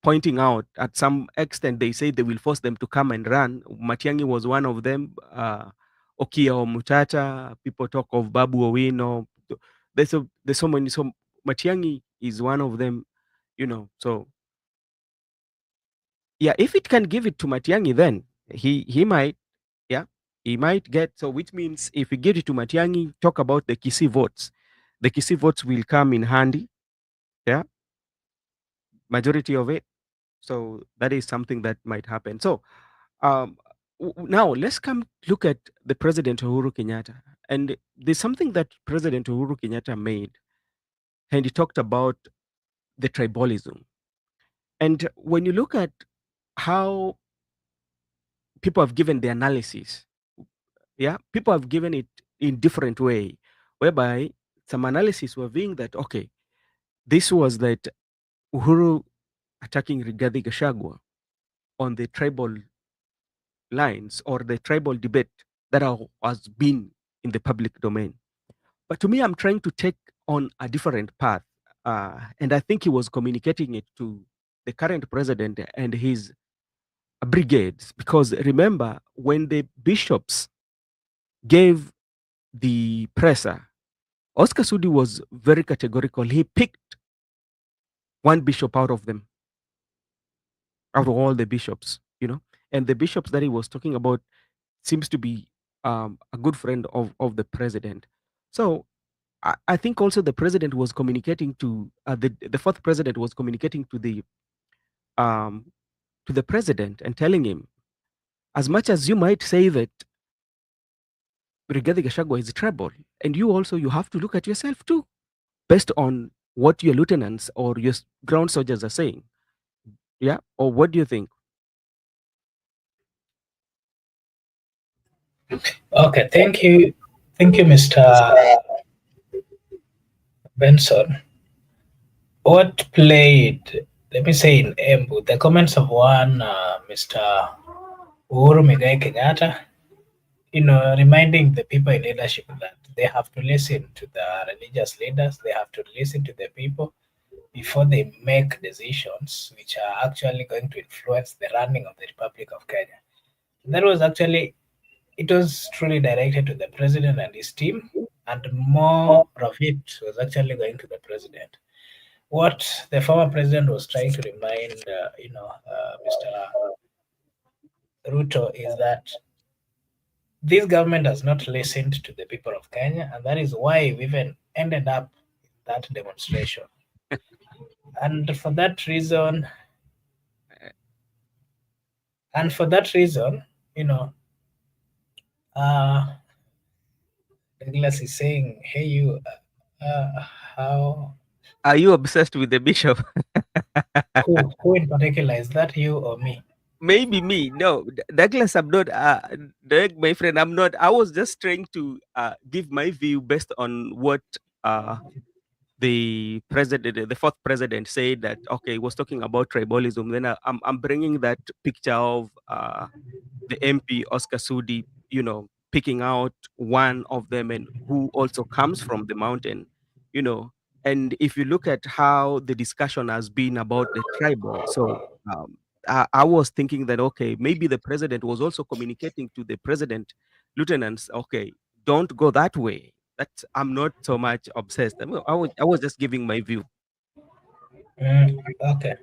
[SPEAKER 1] pointing out, at some extent, they say they will force them to come and run. Matiangi was one of them. Okia Omutata, people talk of Babu Owino. There's so many. So Matiangi is one of them, So yeah, if it can give it to Matiangi, then he might, yeah, he might get. So which means if we give it to Matiangi, talk about the Kisii votes. The Kisii votes will come in handy, yeah, majority of it. So that is something that might happen. So um, now let's come look at the President Uhuru Kenyatta. And there's something that President Uhuru Kenyatta made, and he talked about the tribalism. And when you look at how people have given the analysis, yeah, people have given it in different way, whereby some analysis were being that, okay, this was that Uhuru attacking Rigathi Gachagua on the tribal lines or the tribal debate that has been in the public domain. But to me, I'm trying to take on a different path. And I think he was communicating it to the current president and his brigades. Because remember, when the bishops gave the presser, Oscar Sudi was very categorical. He picked one bishop out of them, out of all the bishops, and the bishops that he was talking about seems to be a good friend of the president. So I think also the president was communicating to the fourth president was communicating um, to the president and telling him, as much as you might say that Rigathi Gachagua is tribal, and you have to look at yourself too, based on what your lieutenants or your ground soldiers are saying. Yeah, or what do you think?
[SPEAKER 3] Okay, thank you, Mr. Benson. What played, let me say in Embu, the comments of one Mr. Uhuru Muigai Kenyatta, reminding the people in leadership that they have to listen to the religious leaders, they have to listen to the people before they make decisions which are actually going to influence the running of the Republic of Kenya. That was actually, it was truly directed to the president and his team, and more of it was actually going to the president. What the former president was trying to remind, Mr. Ruto is that this government has not listened to the people of Kenya, and that is why we even ended up in that demonstration. And for that reason, you know, uh, Douglas is saying, "Hey, you, how
[SPEAKER 1] Are you obsessed with the bishop?
[SPEAKER 3] who in particular is that? You or me?"
[SPEAKER 1] Maybe me. No, Douglas, I'm not. My friend, I'm not. I was just trying to give my view based on what uh, the president, the fourth president, said that okay, he was talking about tribalism. Then I'm bringing that picture of the MP Oscar Sudi, picking out one of them and who also comes from the mountain, you know. And if you look at how the discussion has been about the tribal, so I was thinking that okay, maybe the president was also communicating to the president lieutenants, okay, don't go that way. That I'm not so much obsessed. I was just giving my view.
[SPEAKER 3] Okay.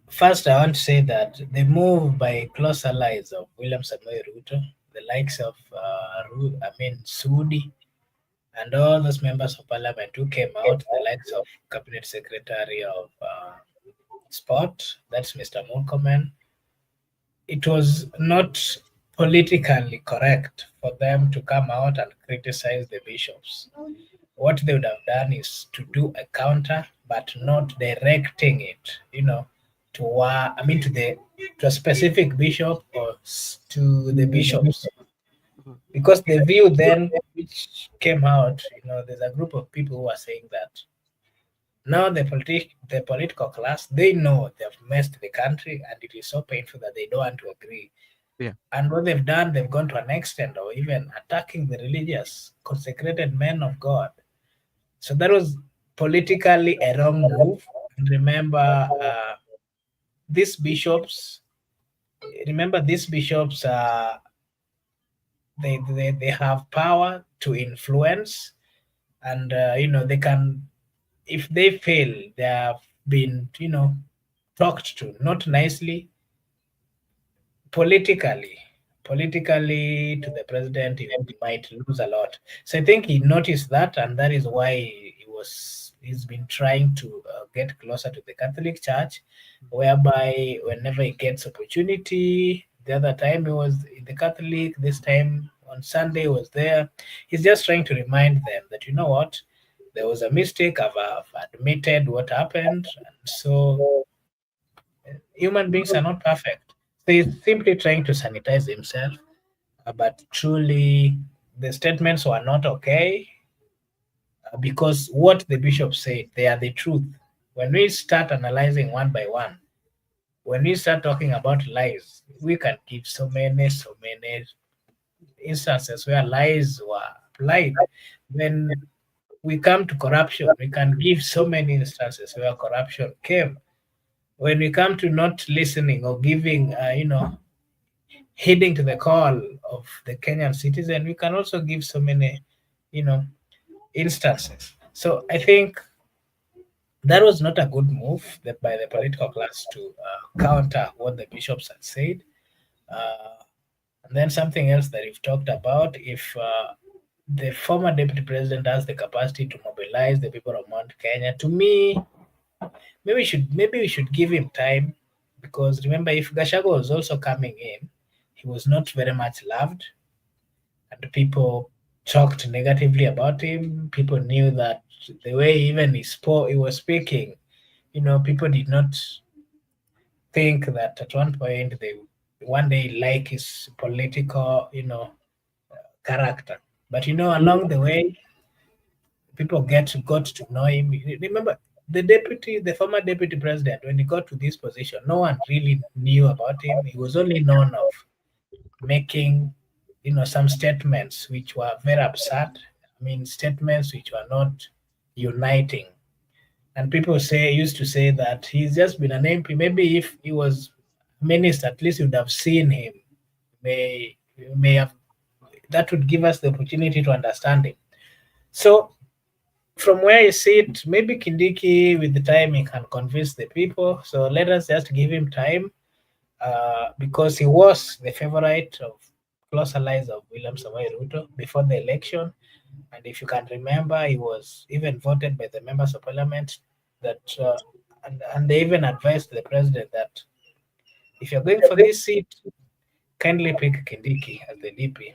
[SPEAKER 3] First, I want to say that the move by close allies of William Samoei Ruto, the likes of Sudi, and all those members of parliament who came out, the likes of Cabinet Secretary of Sport, that's Mr. Murkomen, it was not politically correct for them to come out and criticize the bishops. What they would have done is to do a counter, but not directing it, to a specific bishop or to the bishops,
[SPEAKER 1] Mhm.
[SPEAKER 3] because the view then which came out, there's a group of people who are saying that now the political class, they know they've messed the country and it is so painful that they don't want to agree.
[SPEAKER 1] Yeah.
[SPEAKER 3] And what they've done, they've gone to an extent of even attacking the religious, consecrated men of God. So that was politically a wrong move. And these bishops, these bishops, they have power to influence, and they can, if they fail, they have been talked to not nicely, politically to the president, he might lose a lot. So I think he noticed that, and that is why he's been trying to get closer to the Catholic Church, whereby whenever he gets opportunity, the other time he was in the Catholic, this time on Sunday he was there. He's just trying to remind them that, you know what, there was a mistake, I've admitted what happened, and so human beings are not perfect. So he's simply trying to sanitize himself, but truly the statements were not okay, because what the bishop said, they are the truth. When we start analyzing one by one, when we start talking about lies, we can give so many instances where lies were applied. When we come to corruption, we can give so many instances where corruption came. When we come to not listening or giving, heeding to the call of the Kenyan citizen, we can also give so many, you know, instances. So I think that was not a good move by the political class to counter what the bishops had said. Uh, and then something else that we've talked about, if the former deputy president has the capacity to mobilize the people of Mount Kenya, to me, maybe we should give him time, because remember, if Gachagua was also coming in, he was not very much loved, and people talked negatively about him. People knew that the way even he was speaking, people did not think that at one point they one day like his political, character. But along the way, people got to know him. Remember, the former deputy president, when he got to this position, no one really knew about him. He was only known of making, some statements which were very absurd. I mean, statements which were not uniting. And people used to say that he's just been an MP. Maybe if he was minister, at least you'd have seen him. May have That would give us the opportunity to understand him. So from where you sit, maybe Kindiki, with the time, he can convince the people. So let us just give him time, because he was the favorite of close allies of William Samoei Ruto before the election. And if you can remember, he was even voted by the members of parliament that, and they even advised the president that if you're going for this seat, kindly pick Kindiki as the DP,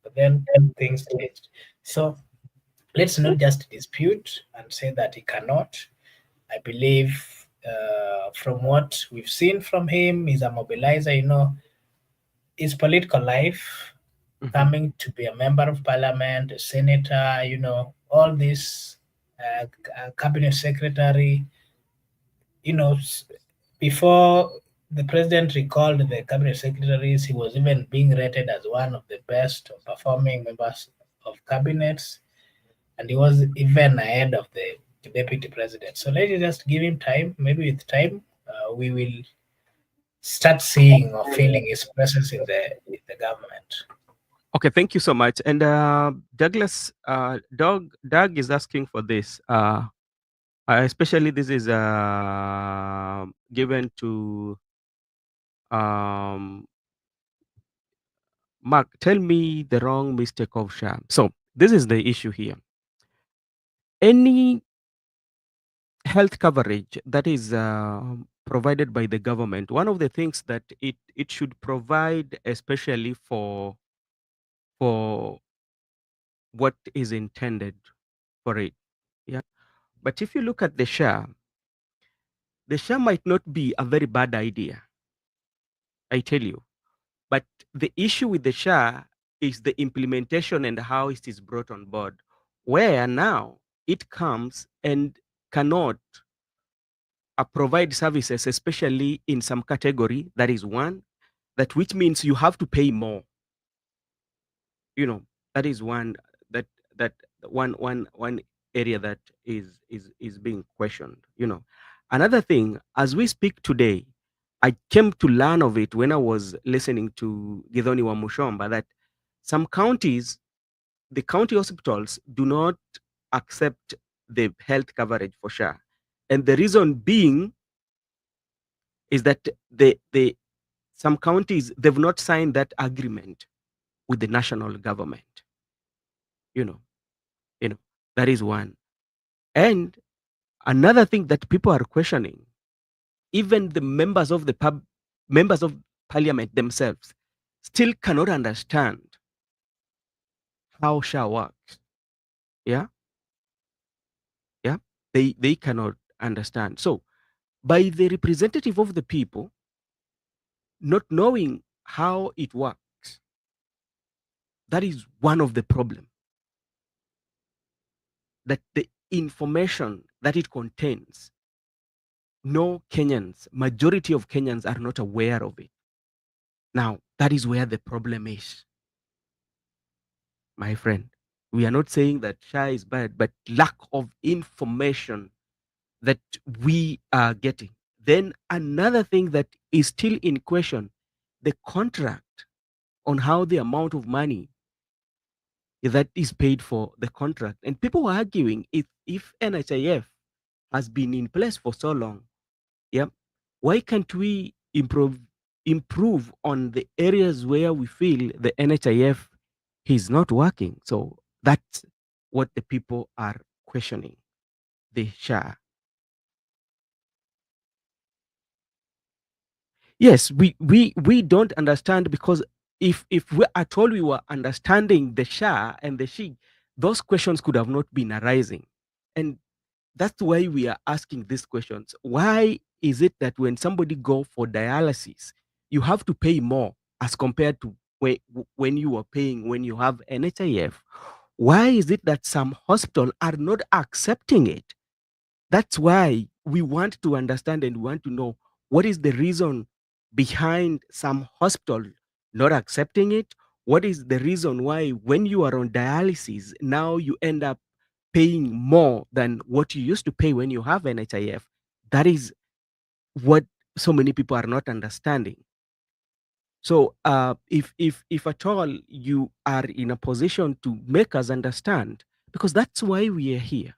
[SPEAKER 3] but then things changed. So let's not just dispute and say that he cannot. I believe from what we've seen from him, he's a mobilizer. His political life,
[SPEAKER 1] Mhm.
[SPEAKER 3] coming to be a member of parliament, a senator, all this cabinet secretary, before the president recalled the cabinet secretaries, he was even being rated as one of the best performing members of cabinets, and he was even ahead of the deputy president. So let's just give him time. Maybe with time, we will start seeing or feeling his presence in the government.
[SPEAKER 1] Okay, thank you so much. And Douglas, Doug is asking for this. Especially this is given to um, Mark. Tell me the wrong mistake of Sham. So this is the issue here. Any health coverage that is provided by the government, one of the things that it should provide, especially for what is intended for it. Yeah. But if you look at the SHA might not be a very bad idea. I tell you. But the issue with the SHA is the implementation and how it is brought on board, where now it comes and cannot provide services, especially in some category. That is one. That which means you have to pay more. You know, that is one that that one area that is being questioned. Another thing, as we speak today, I came to learn of it when I was listening to Githoni wa Mushomba that some counties, the county hospitals do not accept the health coverage for SHA. And the reason being is that the some counties, they've not signed that agreement with the national government. You know, you know, that is one. And another thing that people are questioning, even the members of parliament themselves still cannot understand how SHA works. Yeah, yeah, they cannot understand. So by the representative of the people not knowing how it works, that is one of the problem. That the information that it contains, no Kenyans, majority of Kenyans are not aware of it. Now, that is where the problem is, my friend. We are not saying that SHA is bad, but lack of information that we are getting. Then another thing that is still in question, the contract on how the amount of money that is paid for the contract. And people are arguing if NHIF has been in place for so long, yeah, why can't we improve on the areas where we feel the NHIF is not working? So that's what the people are questioning, the SHA. Yes, we don't understand, because if we at all we were understanding the SHA and the SHIG, those questions could have not been arising. And that's why we are asking these questions. Why is it that when somebody go for dialysis, you have to pay more as compared to when you are paying when you have NHIF? Why is it that some hospitals are not accepting it? That's why we want to understand and want to know what is the reason behind some hospital not accepting it. What is the reason why when you are on dialysis now you end up paying more than what you used to pay when you have NHIF? That is what so many people are not understanding. So if at all you are in a position to make us understand, because that's why we are here.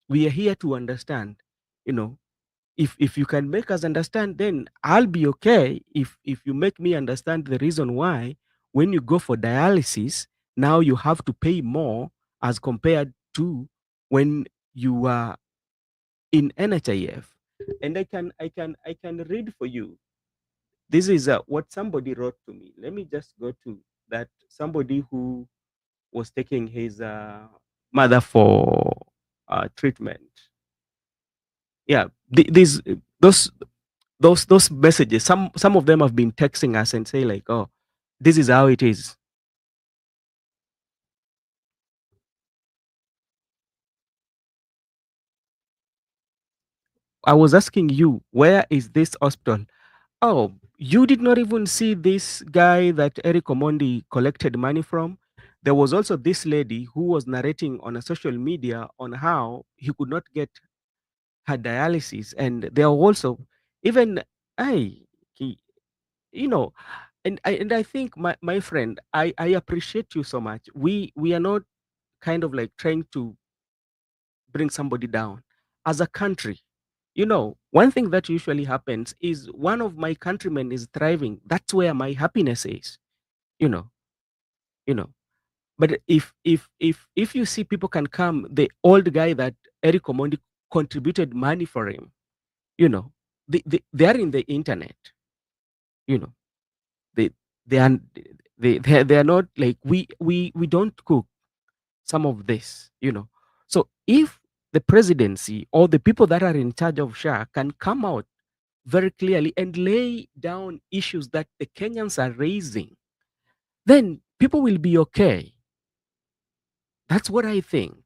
[SPEAKER 1] We are here to understand. You know, if you can make us understand, then I'll be okay. If you make me understand the reason why when you go for dialysis now you have to pay more as compared to when you are in NHIF. And I can read for you This is what somebody wrote to me. Let me just go to that. Somebody who was taking his mother for treatment. Yeah, these those messages. Some of them have been texting us and say like, "Oh, this is how it is." I was asking you, where is this hospital? Oh, you did not even see this guy that Eric Omondi collected money from? There was also this lady who was narrating on a social media on how he could not get her dialysis. And there are also even, I, you know, and I think my friend, I appreciate you so much. We are not kind of like trying to bring somebody down as a country. One thing that usually happens is one of my countrymen is thriving. That's where my happiness is. You know, you know. But if you see people can come, the old guy that Eric Omondi contributed money for him, you know, they are in the internet. You know, they they are they are not like we don't cook some of this. So if the presidency or the people that are in charge of SHA can come out very clearly and lay down issues that the Kenyans are raising, then people will be okay. That's what I think.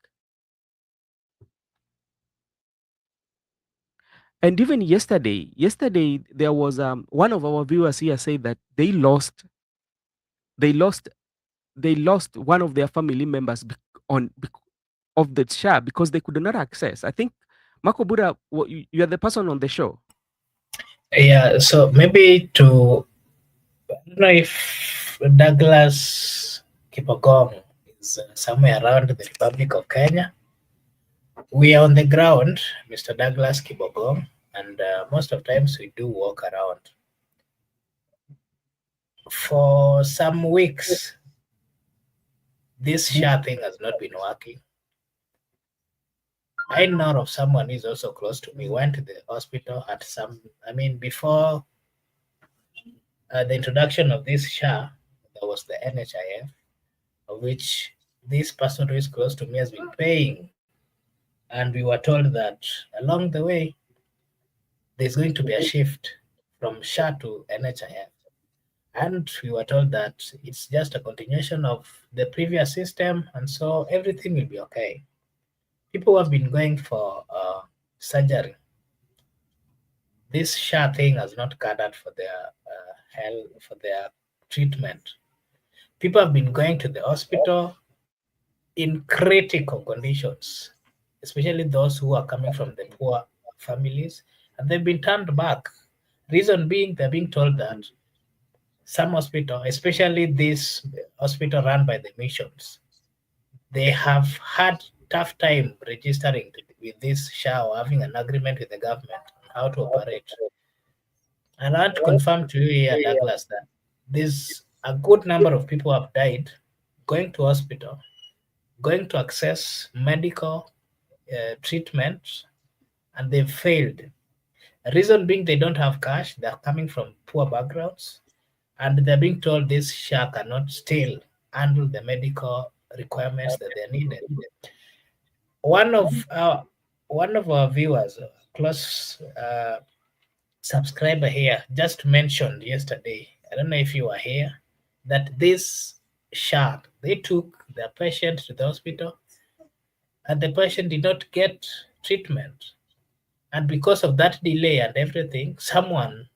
[SPEAKER 1] And even yesterday there was one of our viewers here said that they lost they lost one of their family members of the SHA because they could not access. I think Marco Buddha, you are the person on the show.
[SPEAKER 3] Yeah, so maybe I don't know if Douglas Kipogong is somewhere around the Republic of Kenya. We are on the ground, Mr. Douglas Kipogong, and most of times we do walk around. For some weeks, this SHA thing has not been working. I know of someone who's also close to me, went to the hospital at before the introduction of this SHA, there was the NHIF, of which this person who is close to me has been paying. And we were told that along the way, there's going to be a shift from SHA to NHIF. And we were told that it's just a continuation of the previous system, and so everything will be okay. People who have been going for surgery, this SHA thing has not catered for their health, for their treatment. People have been going to the hospital in critical conditions, especially those who are coming from the poor families, and they've been turned back. Reason being, they're being told that some hospital, especially this hospital run by the missions, they have had tough time registering with this SHA or having an agreement with the government on how to operate. And I want to confirm to you here, Douglas, that there's a good number of people have died going to hospital, going to access medical treatment, and they've failed. The reason being they don't have cash, they're coming from poor backgrounds, and they're being told this SHA cannot still handle the medical requirements that they're needed. One of our viewers, close subscriber here, just mentioned yesterday. I don't know if you were here, that this SHA, they took their patient to the hospital, and the patient did not get treatment. And because of that delay and everything, someone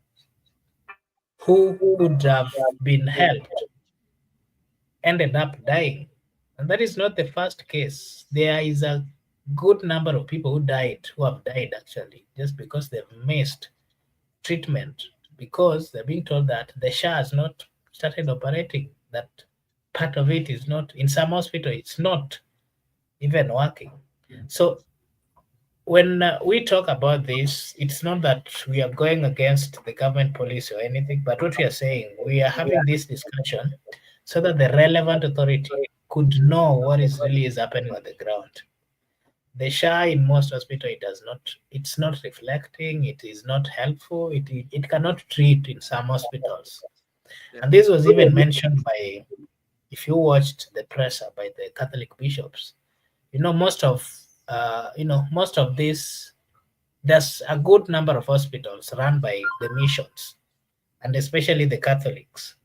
[SPEAKER 3] who could have been helped ended up dying. And that is not the first case. There is a good number of people who have died actually, just because they've missed treatment, because they're being told that the SHA has not started operating, that part of it is not, in some hospital, it's not even working. So when we talk about this, it's not that we are going against the government policy or anything, but what we are saying, we are having this discussion so that the relevant authority could know what is really is happening on the ground. The SHA in most hospital, it's not reflecting, it is not helpful, it cannot treat in some hospitals.
[SPEAKER 1] Yeah.
[SPEAKER 3] And this was even mentioned by, if you watched the press by the Catholic bishops, most of this, there's a good number of hospitals run by the missions, and especially the Catholics.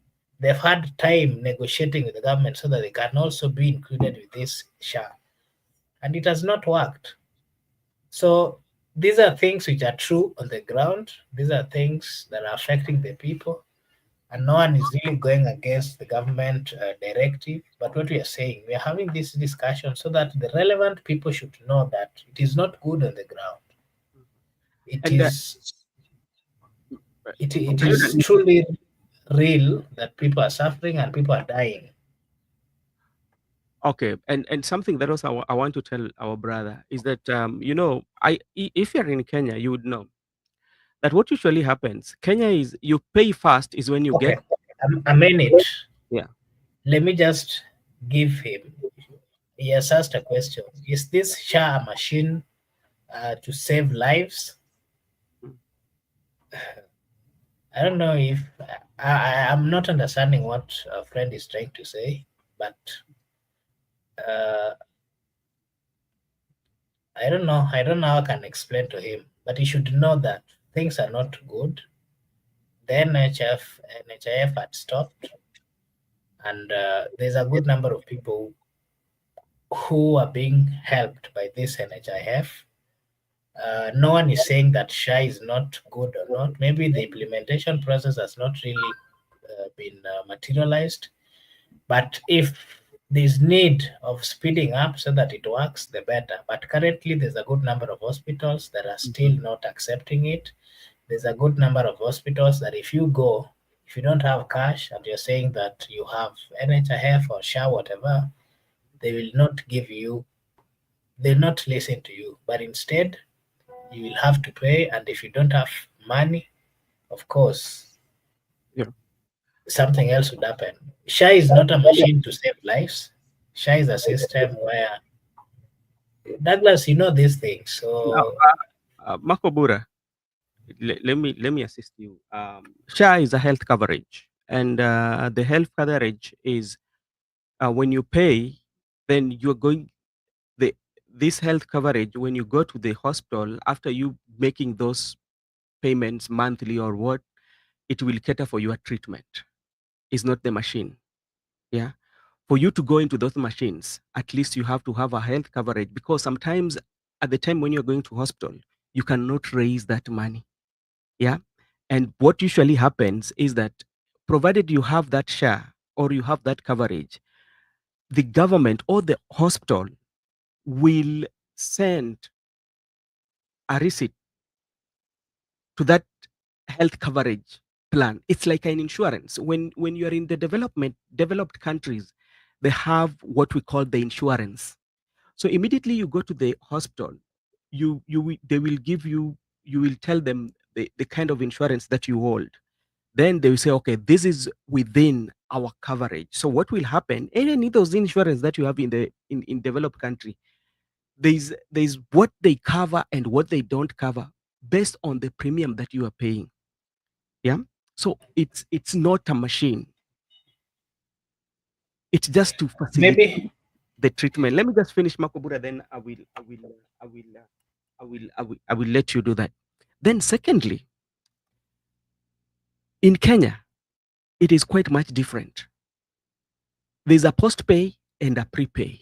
[SPEAKER 3] They've had time negotiating with the government so that they can also be included with this SHA, and it has not worked. So these are things which are true on the ground. These are things that are affecting the people, and no one is really going against the government directive. But what we are saying, we are having this discussion so that the relevant people should know that it is not good on the ground. It
[SPEAKER 1] And
[SPEAKER 3] is it is
[SPEAKER 1] Ayudan,
[SPEAKER 3] truly real that people are suffering and people are dying.
[SPEAKER 1] okay, and something that also I want to tell our brother is that if you're in Kenya, you would know that what usually happens. Kenya is you pay first is when you
[SPEAKER 3] Okay,
[SPEAKER 1] get.
[SPEAKER 3] a minute.
[SPEAKER 1] Yeah.
[SPEAKER 3] Let me just give him. He has asked a question. Is this SHA a machine to save lives?
[SPEAKER 1] Mm.
[SPEAKER 3] I don't know if I'm not understanding what a friend is trying to say, but uh, I don't know. I don't know how I can explain to him, but he should know that things are not good. The NHIF had stopped, and there's a good number of people who are being helped by this NHIF. No one is saying that SHA is not good or not. Maybe the implementation process has not really been materialized. But if there's need of speeding up so that it works, the better. But currently, there's a good number of hospitals that are still
[SPEAKER 1] Mhm.
[SPEAKER 3] not accepting it. There's a good number of hospitals that if you go, if you don't have cash and you're saying that you have NHIF or SHA, whatever, they will not give you, they'll not listen to you. But instead, you will have to pay. And if you don't have money, of course,
[SPEAKER 1] Yeah.
[SPEAKER 3] something else would happen. SHA is not a machine to save lives. SHA is a system where, Douglas, you know these things.
[SPEAKER 1] Now,
[SPEAKER 3] So
[SPEAKER 1] Makobura, let me assist you. SHA is a health coverage, and the health coverage is when you pay, then you're going the this health coverage when you go to the hospital after you making those payments monthly or what, it will cater for your treatment. It's not the machine. Yeah. For you to go into those machines, at least you have to have a health coverage because sometimes at the time when you're going to hospital, you cannot raise that money. Yeah. And what usually happens is that provided you have that share or you have that coverage, the government or the hospital will send a receipt to that health coverage plan. It's like an insurance. When you are in the developed countries, they have what we call the insurance. So immediately you go to the hospital, they will give you, you will tell them the kind of insurance that you hold. Then they will say, okay, this is within our coverage. So what will happen? Any those insurance that you have in developed country, there's what they cover and what they don't cover based on the premium that you are paying. Yeah. So it's not a machine. It's just to facilitate
[SPEAKER 3] maybe
[SPEAKER 1] the treatment. Let me just finish Makobura, then I will let you do that. Then secondly, in Kenya, it is quite much different. There's a post pay and a prepay.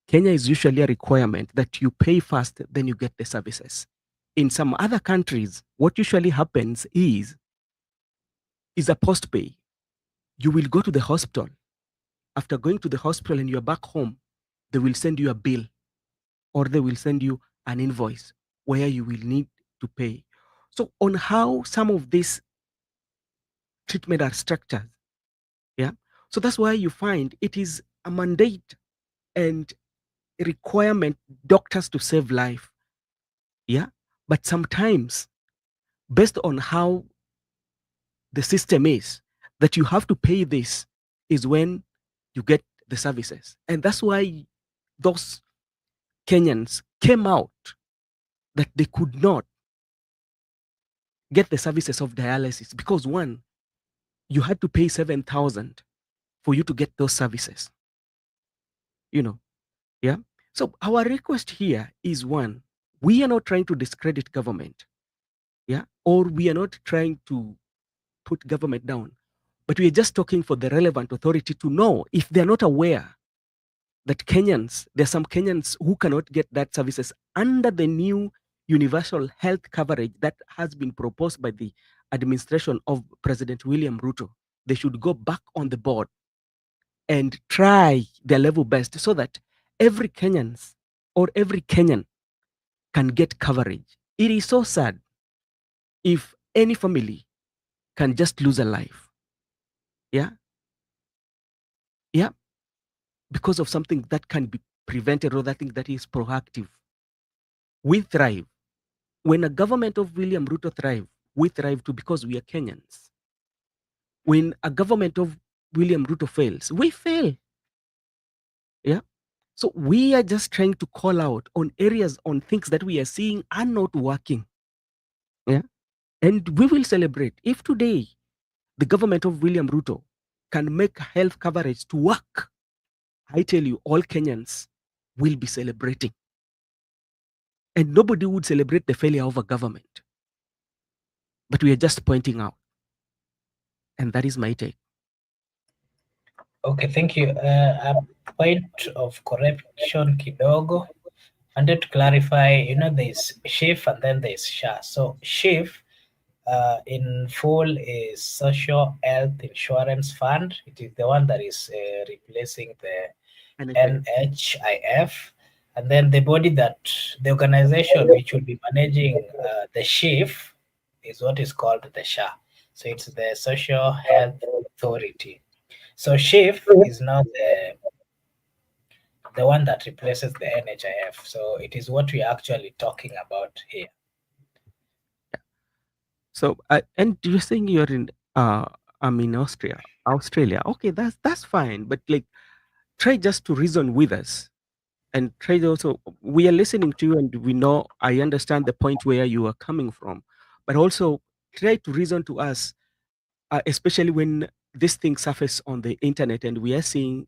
[SPEAKER 1] Kenya is usually a requirement that you pay first, then you get the services. In some other countries, what usually happens is a post pay. You will go to the hospital. After going to the hospital and you're back home, they will send you a bill or they will send you an invoice where you will need to pay. So on how some of these treatment are structured, yeah. So that's why you find it is a mandate and a requirement doctors to save life, yeah. But sometimes based on how the system is that you have to pay this is when you get the services, and that's why those Kenyans came out that they could not get the services of dialysis because one, you had to pay 7,000 for you to get those services. You know, yeah. So our request here is one, we are not trying to discredit government, yeah, or we are not trying to put government down, but we are just talking for the relevant authority to know if they are not aware that Kenyans, there are some Kenyans who cannot get that services under the new universal health coverage that has been proposed by the administration of President William Ruto. They should go back on the board and try their level best so that every Kenyans or every Kenyan can get coverage. It is so sad if any family can just lose a life. Yeah. Yeah. Because of something that can be prevented or that thing that is proactive. We thrive. When a government of William Ruto thrive, we thrive too because we are Kenyans. When a government of William Ruto fails, we fail. Yeah. So we are just trying to call out on areas, on things that we are seeing are not working. Yeah. And we will celebrate if today the government of William Ruto can make health coverage to work. I tell you, all Kenyans will be celebrating. And nobody would celebrate the failure of a government. But we are just pointing out. And that is my take.
[SPEAKER 3] Okay, thank you. A point of correction, kidogo. Wanted to clarify, there's SHIF and then there's SHA. So SHIF in full is Social Health Insurance Fund. It is the one that is replacing the NHIF. And then the organization which will be managing the SHIF is what is called the SHA. So it's the Social Health Authority. So SHIF is not the one that replaces the NHIF. So it is what we're actually talking about here.
[SPEAKER 1] So, and you're saying you're in, I'm in Australia. Okay, that's fine. But like, try just to reason with us, and try to also. We are listening to you, and we know I understand the point where you are coming from, but also try to reason to us, especially when this thing surface on the internet, and we are seeing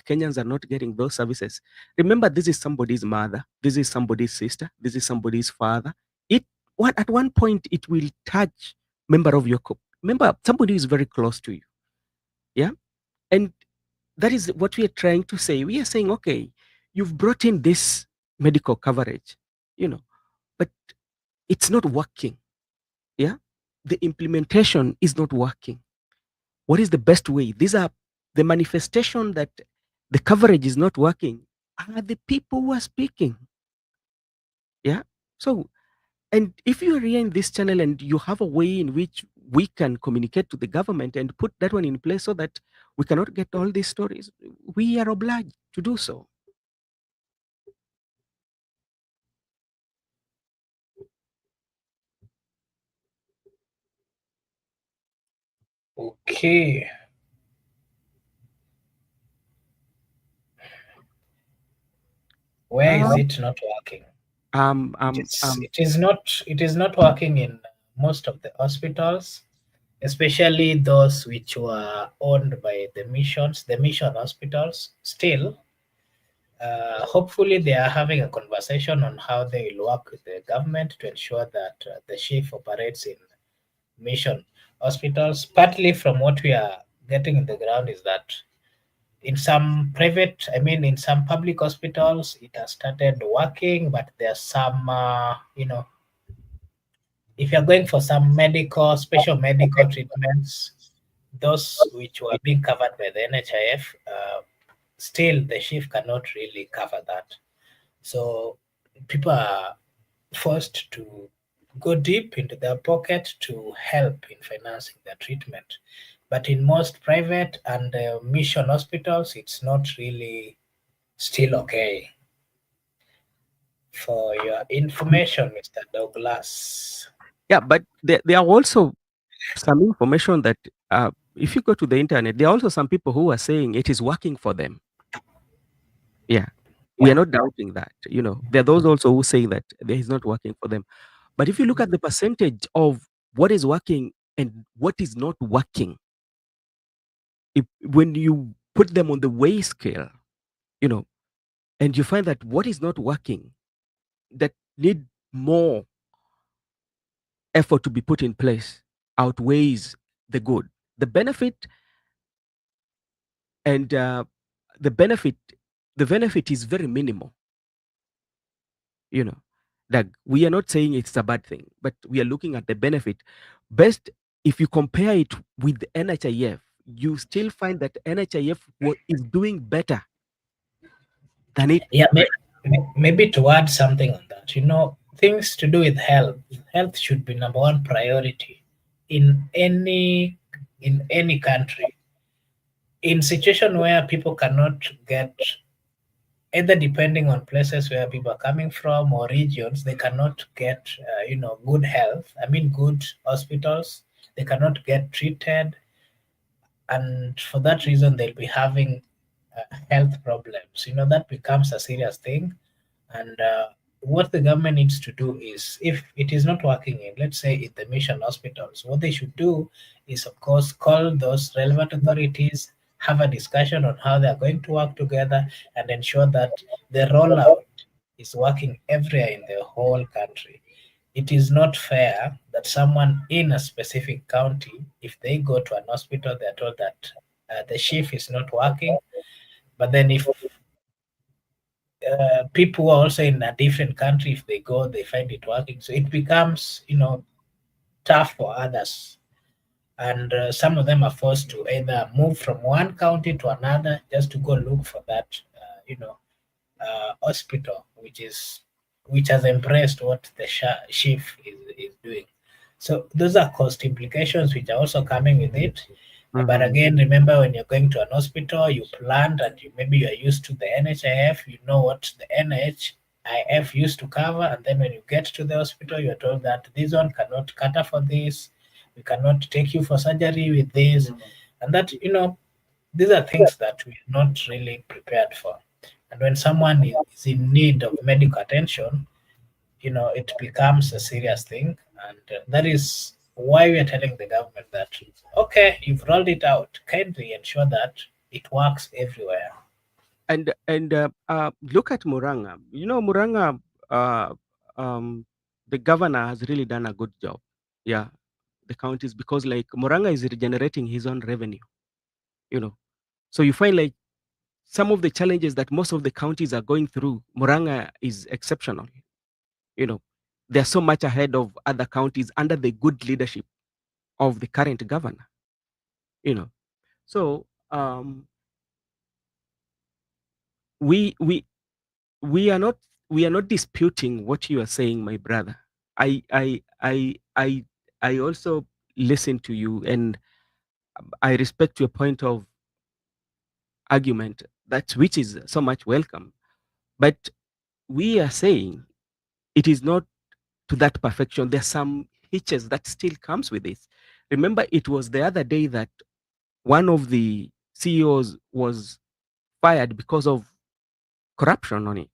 [SPEAKER 1] Kenyans are not getting those services. Remember, this is somebody's mother, this is somebody's sister, this is somebody's father. At one point it will touch member of your member, somebody who is very close to you. Yeah. And that is what we are trying to say. We are saying, okay, you've brought in this medical coverage, but it's not working. Yeah. The implementation is not working. What is the best way? These are the manifestation that the coverage is not working are the people who are speaking. Yeah. So, and if you are here in this channel and you have a way in which we can communicate to the government and put that one in place so that we cannot get all these stories, we are obliged to do so.
[SPEAKER 3] Okay. Where is it not working? It is not working in most of the hospitals, especially those which were owned by the mission hospitals. Still, hopefully they are having a conversation on how they will work with the government to ensure that the SHIF operates in mission hospitals. Partly from what we are getting in the ground is that in some in some public hospitals, it has started working, but there's some, if you're going for some special medical treatments, those which were being covered by the NHIF, still the SHIF cannot really cover that. So people are forced to go deep into their pocket to help in financing their treatment. But in most private and mission hospitals, it's not really still okay. For your information, Mr. Douglas.
[SPEAKER 1] Yeah, but there are also some information that if you go to the internet, there are also some people who are saying it is working for them. Yeah. We are not doubting that. There are those also who say that there is not working for them. But if you look at the percentage of what is working and what is not working, when you put them on the weigh scale, you know, and you find that what is not working, that need more effort to be put in place, outweighs the good. The benefit and the benefit, the benefit is very minimal. You know, like we are not saying it's a bad thing, but we are looking at the benefit. Best, if you compare it with the NHIF, you still find that NHIF is doing better than it.
[SPEAKER 3] Yeah, maybe to add something on that, things to do with health. Health should be number one priority in any country. In situation where people cannot get, either depending on places where people are coming from or regions, they cannot get good health. I mean, good hospitals. They cannot get treated, and for that reason, they'll be having health problems. That becomes a serious thing. And what the government needs to do is, if it is not working in, let's say, in the mission hospitals, what they should do is, of course, call those relevant authorities, have a discussion on how they are going to work together, and ensure that the rollout is working everywhere in the whole country. It is not fair that someone in a specific county, if they go to an hospital, they're told that the shift is not working. But then if people who are also in a different country, if they go, they find it working. So it becomes, tough for others. And some of them are forced to either move from one county to another just to go look for that, hospital, which has impressed what the chief is doing. So those are cost implications which are also coming with it. But
[SPEAKER 1] Mhm.
[SPEAKER 3] again, remember, when you're going to an hospital, you planned, and maybe you are used to the NHIF, you know what the NHIF used to cover, and then when you get to the hospital, you're told that this one cannot cater for this, we cannot take you for surgery with this, and that, these are things that we're not really prepared for. And when someone is in need of medical attention, it becomes a serious thing. And that is why we are telling the government that, okay, you've rolled it out, kindly ensure that it works everywhere.
[SPEAKER 1] And look at Muranga. Muranga, uh, um, the governor has really done a good job. Yeah, the counties, because like Muranga is regenerating his own revenue. You know, so you find like some of the challenges that most of the counties are going through, Muranga is exceptional. You know, they're so much ahead of other counties under the good leadership of the current governor. You know, so we we we are not we are not disputing what you are saying, my brother. I i i i i also listen to you, and I respect your point of argument, that which is so much welcome. But we are saying it is not to that perfection. There's some hitches that still comes with this. Remember, it was the other day that one of the CEOs was fired because of corruption on it.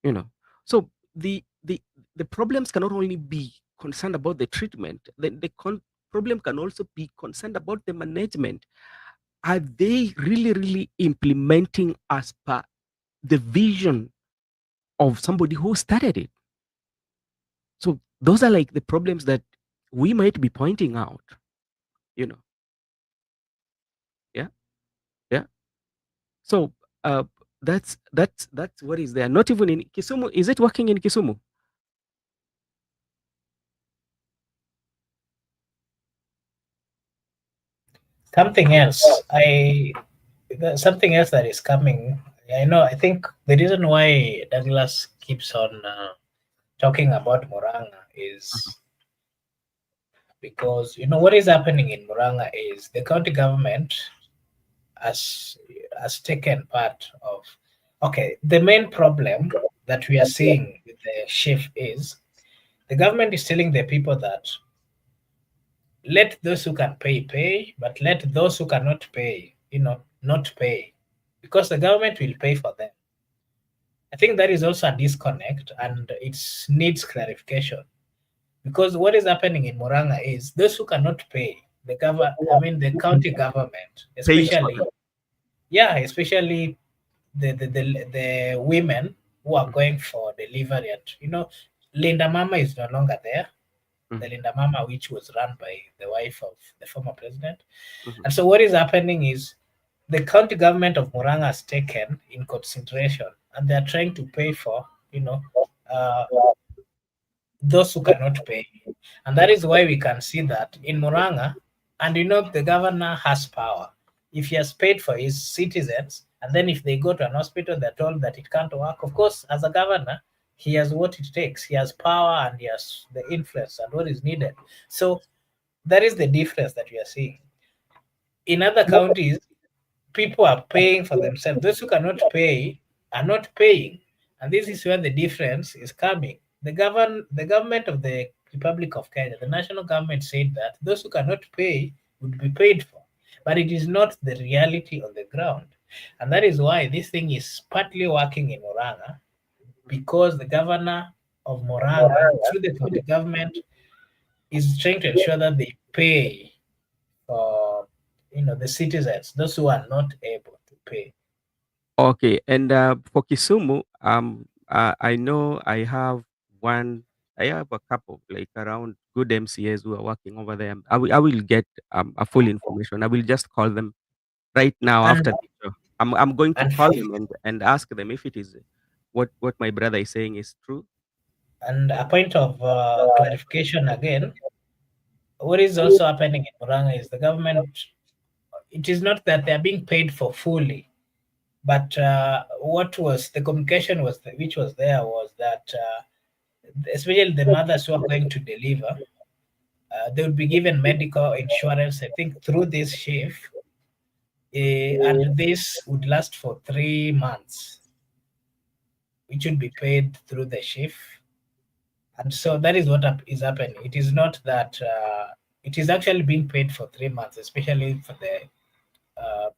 [SPEAKER 1] you know so the problems cannot only be concerned about the treatment. The problem can also be concerned about the management. Are they really implementing as per the vision of somebody who started it? So those are like the problems that we might be pointing out. you know yeah, yeah. So uh that's what is there. Not even in Kisumu. Is it working in Kisumu?
[SPEAKER 3] Something else, something else that is coming. I know. I think the reason why Douglas keeps on talking about Moranga is because what is happening in Moranga is the county government has taken part of. Okay, the main problem that we are seeing with the shift is the government is telling the people that let those who can pay, but let those who cannot pay, not pay, because the government will pay for them. I think that is also a disconnect, and it needs clarification. Because what is happening in Muranga is those who cannot pay the county government,
[SPEAKER 1] Pays for
[SPEAKER 3] especially,
[SPEAKER 1] them.
[SPEAKER 3] yeah, especially the women who are
[SPEAKER 1] Mhm,
[SPEAKER 3] going for delivery. And Linda Mama is no longer there. The
[SPEAKER 1] mhm,
[SPEAKER 3] Linda Mama, which was run by the wife of the former president.
[SPEAKER 1] mhm.
[SPEAKER 3] And so what is happening is the county government of Muranga has taken in consideration, and they are trying to pay for, uh, those who cannot pay. And that is why we can see that in Muranga, and the governor has power. If he has paid for his citizens, and then if they go to an hospital, they're told that it can't work. Of course, as a governor, he has what it takes. He has power and he has the influence and what is needed. So that is the difference that we are seeing. In other counties, people are paying for themselves. Those who cannot pay are not paying, and this is where the difference is coming. The government of the Republic of Kenya, the national government said that those who cannot pay would be paid for, but it is not the reality on the ground, and that is why this thing is partly working in Moranga because the governor of Moranga, through the county government, is trying to ensure that they pay for the citizens, those who are not able to pay.
[SPEAKER 1] Okay, and for Kisumu, I know I have a couple, like around good MCAs who are working over there. I will get a full information. I will just call them right now
[SPEAKER 3] And
[SPEAKER 1] after the show. I'm going to
[SPEAKER 3] and
[SPEAKER 1] call them and ask them if it is what my brother is saying is true.
[SPEAKER 3] and a point of clarification again, what is also happening in Muranga is the government. It is not that they are being paid for fully, but what was the communication which was there was that especially the mothers who are going to deliver, they would be given medical insurance. I think through this shift, and this would last for 3 months, which would be paid through the shift. And so that is what is happening. It is not that it is actually being paid for 3 months, especially for uh,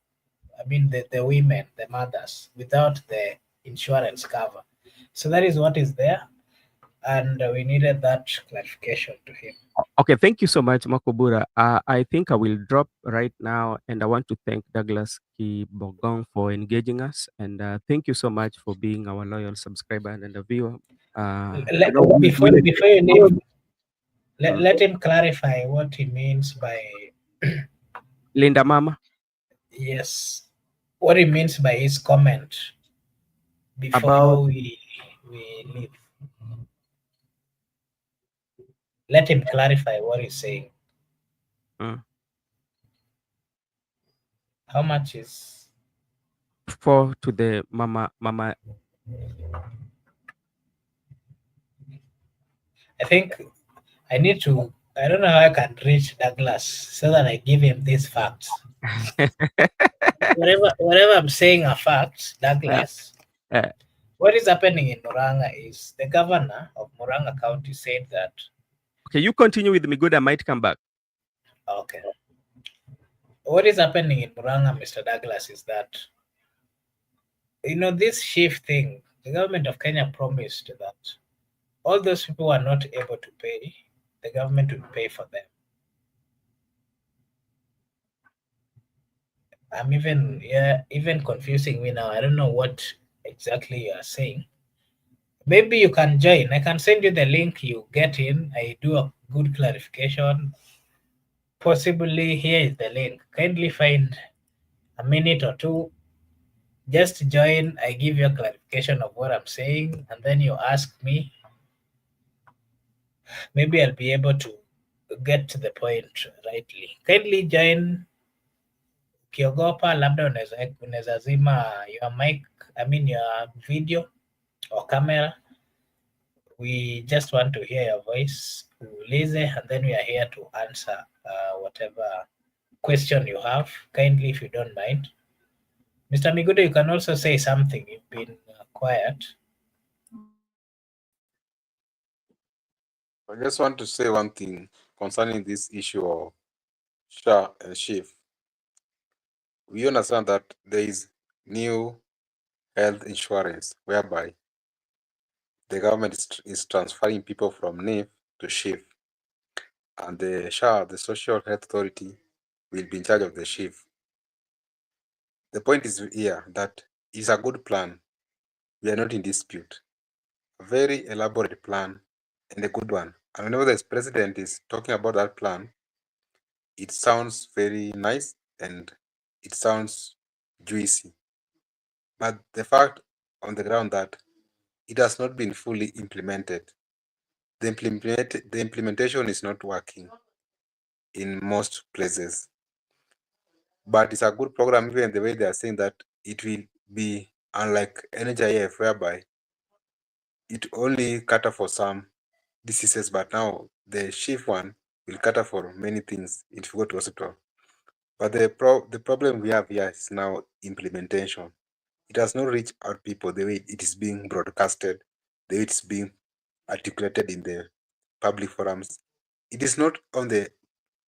[SPEAKER 3] the women, the mothers, without the insurance cover. So that is what is there, and we needed that clarification to him.
[SPEAKER 1] Okay, thank you so much, Makobura. I think I will drop right now, and I want to thank Douglas Kibogong for engaging us, and thank you so much for being our loyal subscriber and a viewer. I know
[SPEAKER 3] Before you leave,
[SPEAKER 1] Mm.
[SPEAKER 3] let him clarify what he means by
[SPEAKER 1] Linda Mama
[SPEAKER 3] yes, what he means by his comment
[SPEAKER 1] about
[SPEAKER 3] before we leave. Let him clarify what he's saying.
[SPEAKER 1] mm,
[SPEAKER 3] How much is
[SPEAKER 1] for to the Mama.
[SPEAKER 3] I think I need to. I don't know how I can reach Douglas so that I give him these facts. Whatever I'm saying are facts,
[SPEAKER 1] Yeah,
[SPEAKER 3] Douglas.
[SPEAKER 1] uh,
[SPEAKER 3] What is happening in Muranga is the governor of Muranga County said that
[SPEAKER 1] okay, you continue with me. Good, I might come back.
[SPEAKER 3] okay. What is happening in Muranga, Mr. Douglas, is that this shift thing, the government of Kenya promised that all those people who are not able to pay, the government will pay for them. I'm even confusing me now. I don't know what exactly you are saying. Maybe you can join. I can send you the link. You get in. I do a good clarification. Possibly here is the link. Kindly find a minute or two. Just join. I give you a clarification of what I'm saying, and then you ask me. Maybe I'll be able to get to the point rightly. Kindly join. Ukiogopa labda unaweza zima your mic, your video or camera. We just want to hear your voice, Ulize, and then we are here to answer whatever question you have. Kindly, if you don't mind. Mr. Migudo, you can also say something. You've been quiet.
[SPEAKER 2] I just want to say one thing concerning this issue of SHA and SHIF. We understand that there is new health insurance whereby the government is transferring people from NIF to SHIF, and the SHA, the Social Health Authority, will be in charge of the SHIF. The point is here that it's a good plan. We are not in dispute. A very elaborate plan and a good one. And whenever the president is talking about that plan, it sounds very nice and it sounds juicy. But the fact on the ground that it has not been fully implemented, the implementation is not working in most places. But it's a good program, even the way they are saying that it will be unlike NHIF, whereby it only cater for some diseases, but now the SHIF one will cater for many things if you go to hospital. But the problem we have here is now implementation. It has not reached out people the way it is being broadcasted, the way it's being articulated in the public forums. It is not on the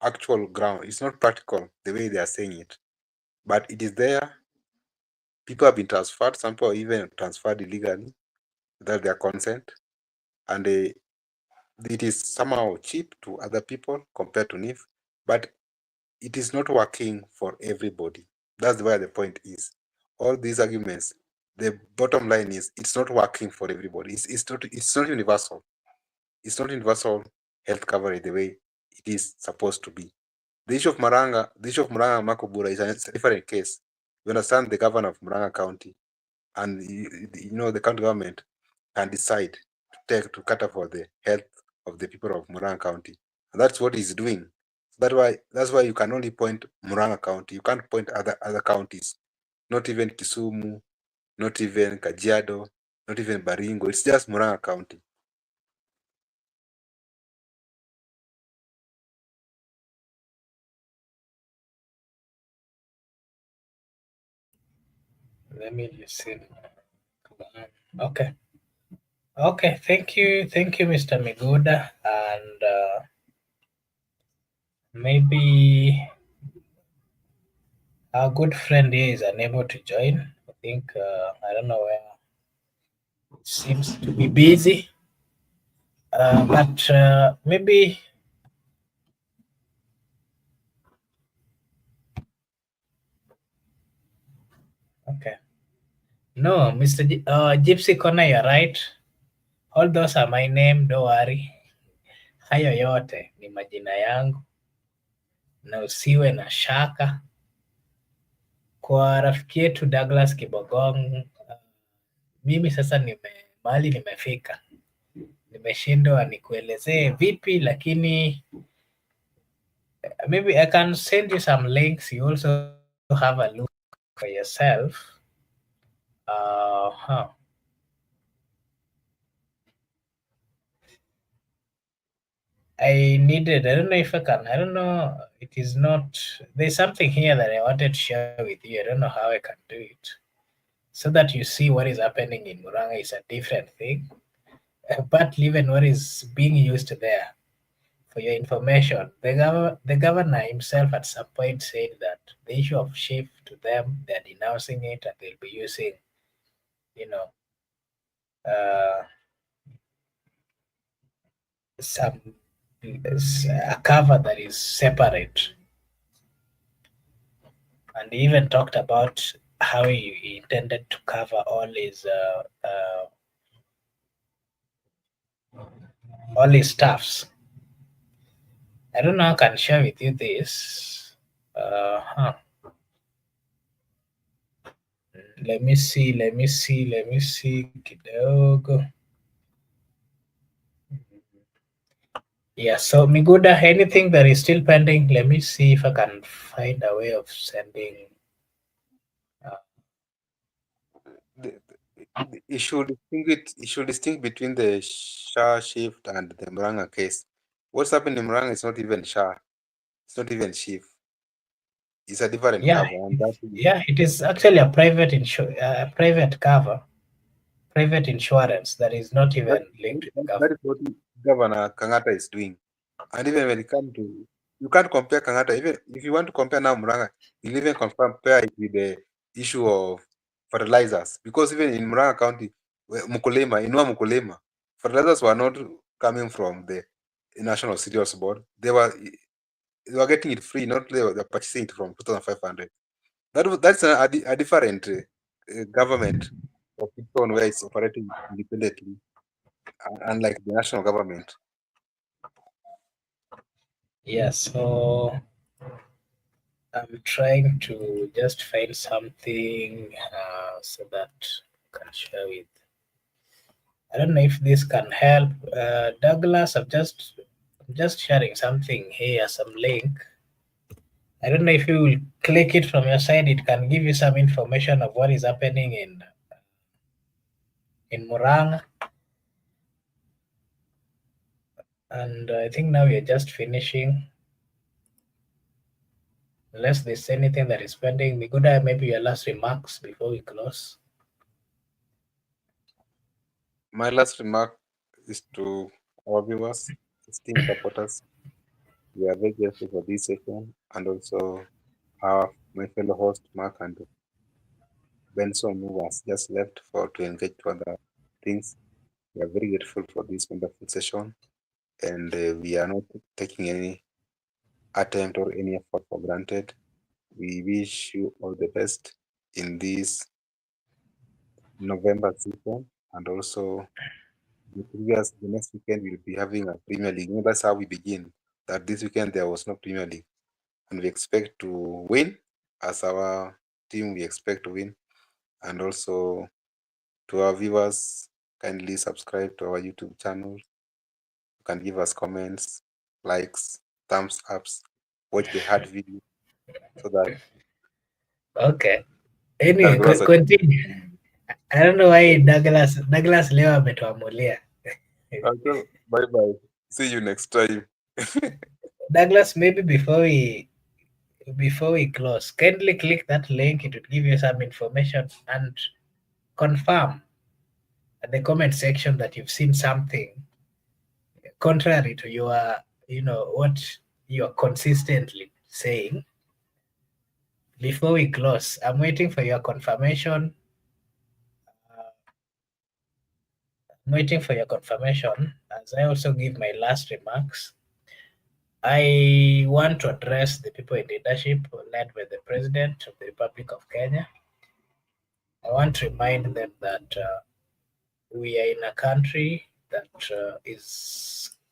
[SPEAKER 2] actual ground. It's not practical the way they are saying it, but it is there. People have been transferred. Some people are even transferred illegally without their consent, and it is somehow cheap to other people compared to NIF, but it is not working for everybody. That's where the point is. All these arguments, the bottom line is it's not working for everybody. It's not universal. It's not universal health coverage the way it is supposed to be. The issue of Murang'a Makobura is a different case. You understand the governor of Murang'a County and the county government can decide to cater for the health of the people of Murang'a County. And that's what he's doing. That's why you can only point Murang'a County. You can't point other counties. Not even Kisumu, not even Kajiado, not even Baringo. It's just Murang'a County.
[SPEAKER 3] Let me listen. Okay. Okay. Thank you. Thank you, Mr. Miguda. And maybe our good friend here is unable to join. I think, I don't know where. It seems to be busy. But maybe. Okay. No, Mr. Gypsy Corner, you're right. All those are my name, don't worry. Hayo yote ni majina yangu na usiwe na shaka. Kwa rafiki yetu Douglas Kibogong, mimi sasa mahali nimefika, nimeshindwa nikuelezee vipi, lakini maybe I can send you some links. You also have a look for yourself. I don't know if I can, I don't know, it is not, there's something here that I wanted to share with you. I don't know how I can do it. So that you see what is happening in Murang'a is a different thing. But even what is being used there, for your information, the governor himself at some point said that the issue of shift to them, they're denouncing it and they'll be using, you know, some a cover that is separate. And he even talked about how he intended to cover all his staffs. I don't know. I can share with you this. Let me see. Kidogo. Yeah. So Miguda, anything that is still pending? Let me see if I can find a way of sending.
[SPEAKER 2] You should distinguish between the SHA shift and the Murang'a case. What's happening in Murang'a is not even SHA. It's not even shift. It's a different cover. And
[SPEAKER 3] it is actually a private cover, private insurance that is not even linked to the government.
[SPEAKER 2] That is what Governor Kangata is doing. And even when it comes to, you can't compare Kangata. Even if you want to compare now Murang'a, you'll even compare it with the issue of fertilizers. Because even in Murang'a County, Inua Mukulema, fertilizers were not coming from the National Cereals Board. They were getting it free, not they were purchasing it from 2,500. That's a different government of its own, where it's operating independently, unlike the national government.
[SPEAKER 3] Yes, so I'm trying to just find something so that I can share with. I don't know if this can help. Douglas, I'm just sharing something here, some link. I don't know if you will click it from your side. It can give you some information of what is happening in Murang. And I think now we are just finishing. Unless there's anything that is pending, we could have maybe your last remarks before we close.
[SPEAKER 2] My last remark is to our viewers, esteemed supporters. We are very grateful for this session, and also my fellow host Mark and Benson, who has just left to engage to other things. We are very grateful for this wonderful session, and we are not taking any attempt or any effort for granted. We wish you all the best in this November season, and also the next weekend we'll be having a Premier League. You know, that's how we begin. That this weekend there was no Premier League, and we expect to win. As our team, we expect to win, and also to our viewers, kindly subscribe to our YouTube channel. You can give us comments, likes, thumbs ups, watch the hard video, so that
[SPEAKER 3] Okay. Anyway,
[SPEAKER 2] Douglas will
[SPEAKER 3] continue. I don't know why Douglas leo ametuamulia.
[SPEAKER 2] okay, bye bye. See you next time.
[SPEAKER 3] Douglas, maybe before we close, kindly click that link. It will give you some information and confirm at the comment section that you've seen something contrary to what you are consistently saying. Before we close, I'm waiting for your confirmation. I'm waiting for your confirmation as I also give my last remarks. I want to address the people in leadership led by the President of the Republic of Kenya. I want to remind them that we are in a country that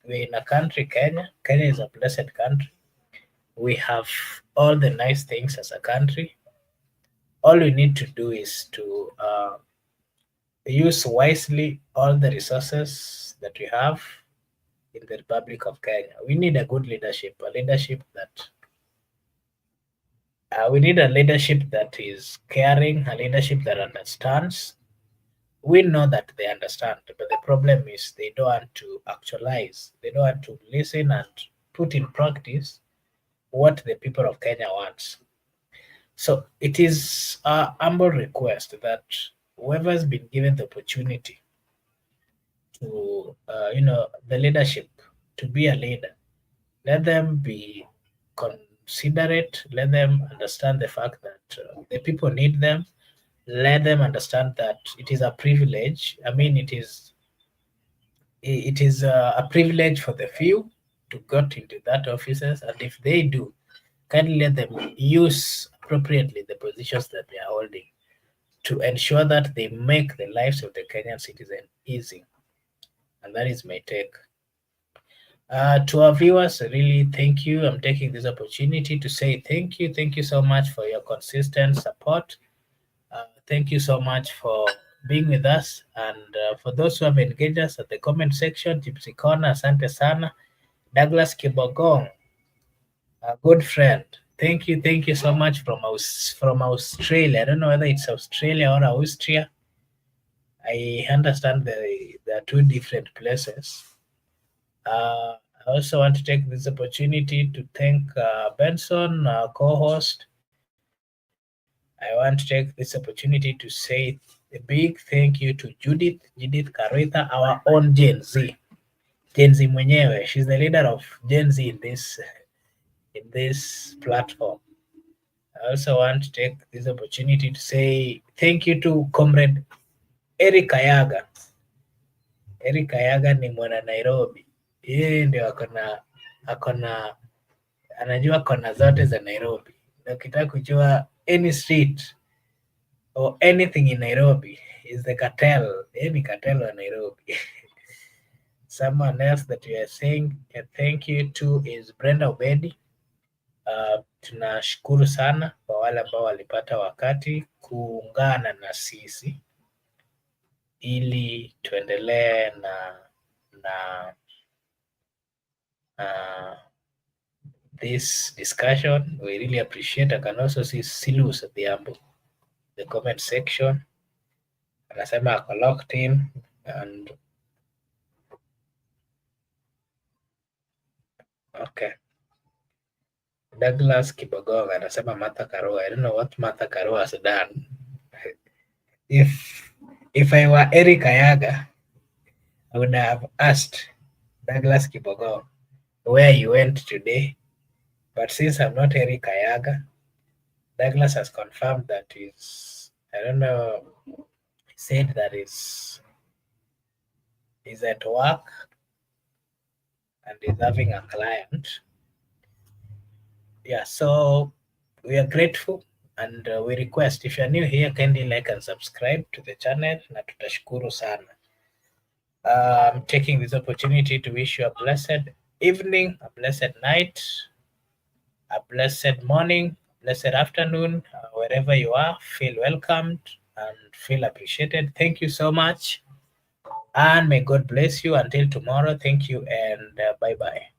[SPEAKER 3] we're in a country, Kenya. Kenya is a blessed country. We have all the nice things as a country. All we need to do is to use wisely all the resources that we have in the Republic of Kenya. We need a good leadership, a leadership that we need a leadership that is caring, a leadership that understands. We know that they understand, but the problem is they don't want to actualize. They don't want to listen and put in practice what the people of Kenya wants. So it is a humble request that whoever's been given the opportunity to, the leadership, to be a leader, let them be considerate, let them understand the fact that the people need them, let them understand that it is a privilege. I mean, it is a privilege for the few to get into that offices, and if they do, kindly let them use appropriately the positions that they are holding to ensure that they make the lives of the Kenyan citizen easy. And that is my take. To our viewers, really thank you. I'm taking this opportunity to say thank you. Thank you so much for your consistent support. Thank you so much for being with us. And for those who have engaged us at the comment section, Gypsy Corner, Asante Sana, Douglas Kibogong, a good friend. Thank you so much from Australia. I don't know whether it's Australia or Austria. I understand there are two different places. I also want to take this opportunity to thank Benson, our co-host. I want to take this opportunity to say a big thank you to Judith Karitha, our own Gen Z. Gen Z mwenyewe. She's the leader of Gen Z in this platform. I also want to take this opportunity to say thank you to Comrade Eric Ayaga. Eric Kayaga ni mwana Nairobi, yeye ndio akona anajua kona zote za Nairobi, na ukitaka kujua any street or anything in Nairobi is the cartel. Yeye ni cartel wa Nairobi. Someone else that you are saying a thank you to is Brenda Obedi. Tunashukuru sana kwa wale ambao walipata wakati kuungana na sisi ili tuendelee na this discussion. We really appreciate. I can also see Silus at the comment section. Anasema ako locked in and okay. Douglas Kibogonga anasema Martha Karua. I don't know what Martha Karua has done. If I were Eric Kayaga, I would have asked Douglas Kibogonga where you went today. But since I'm not Eric Kayaga, Douglas has confirmed that he's, I don't know, he said that he's at work and is having a client. Yeah, so we are grateful and we request, if you're new here, kindly like and subscribe to the channel. Na tutashukuru sana. I'm taking this opportunity to wish you a blessed evening, a blessed night, a blessed morning, blessed afternoon, wherever you are. Feel welcomed and feel appreciated. Thank you so much, and may God bless you. Until tomorrow, thank you and bye-bye.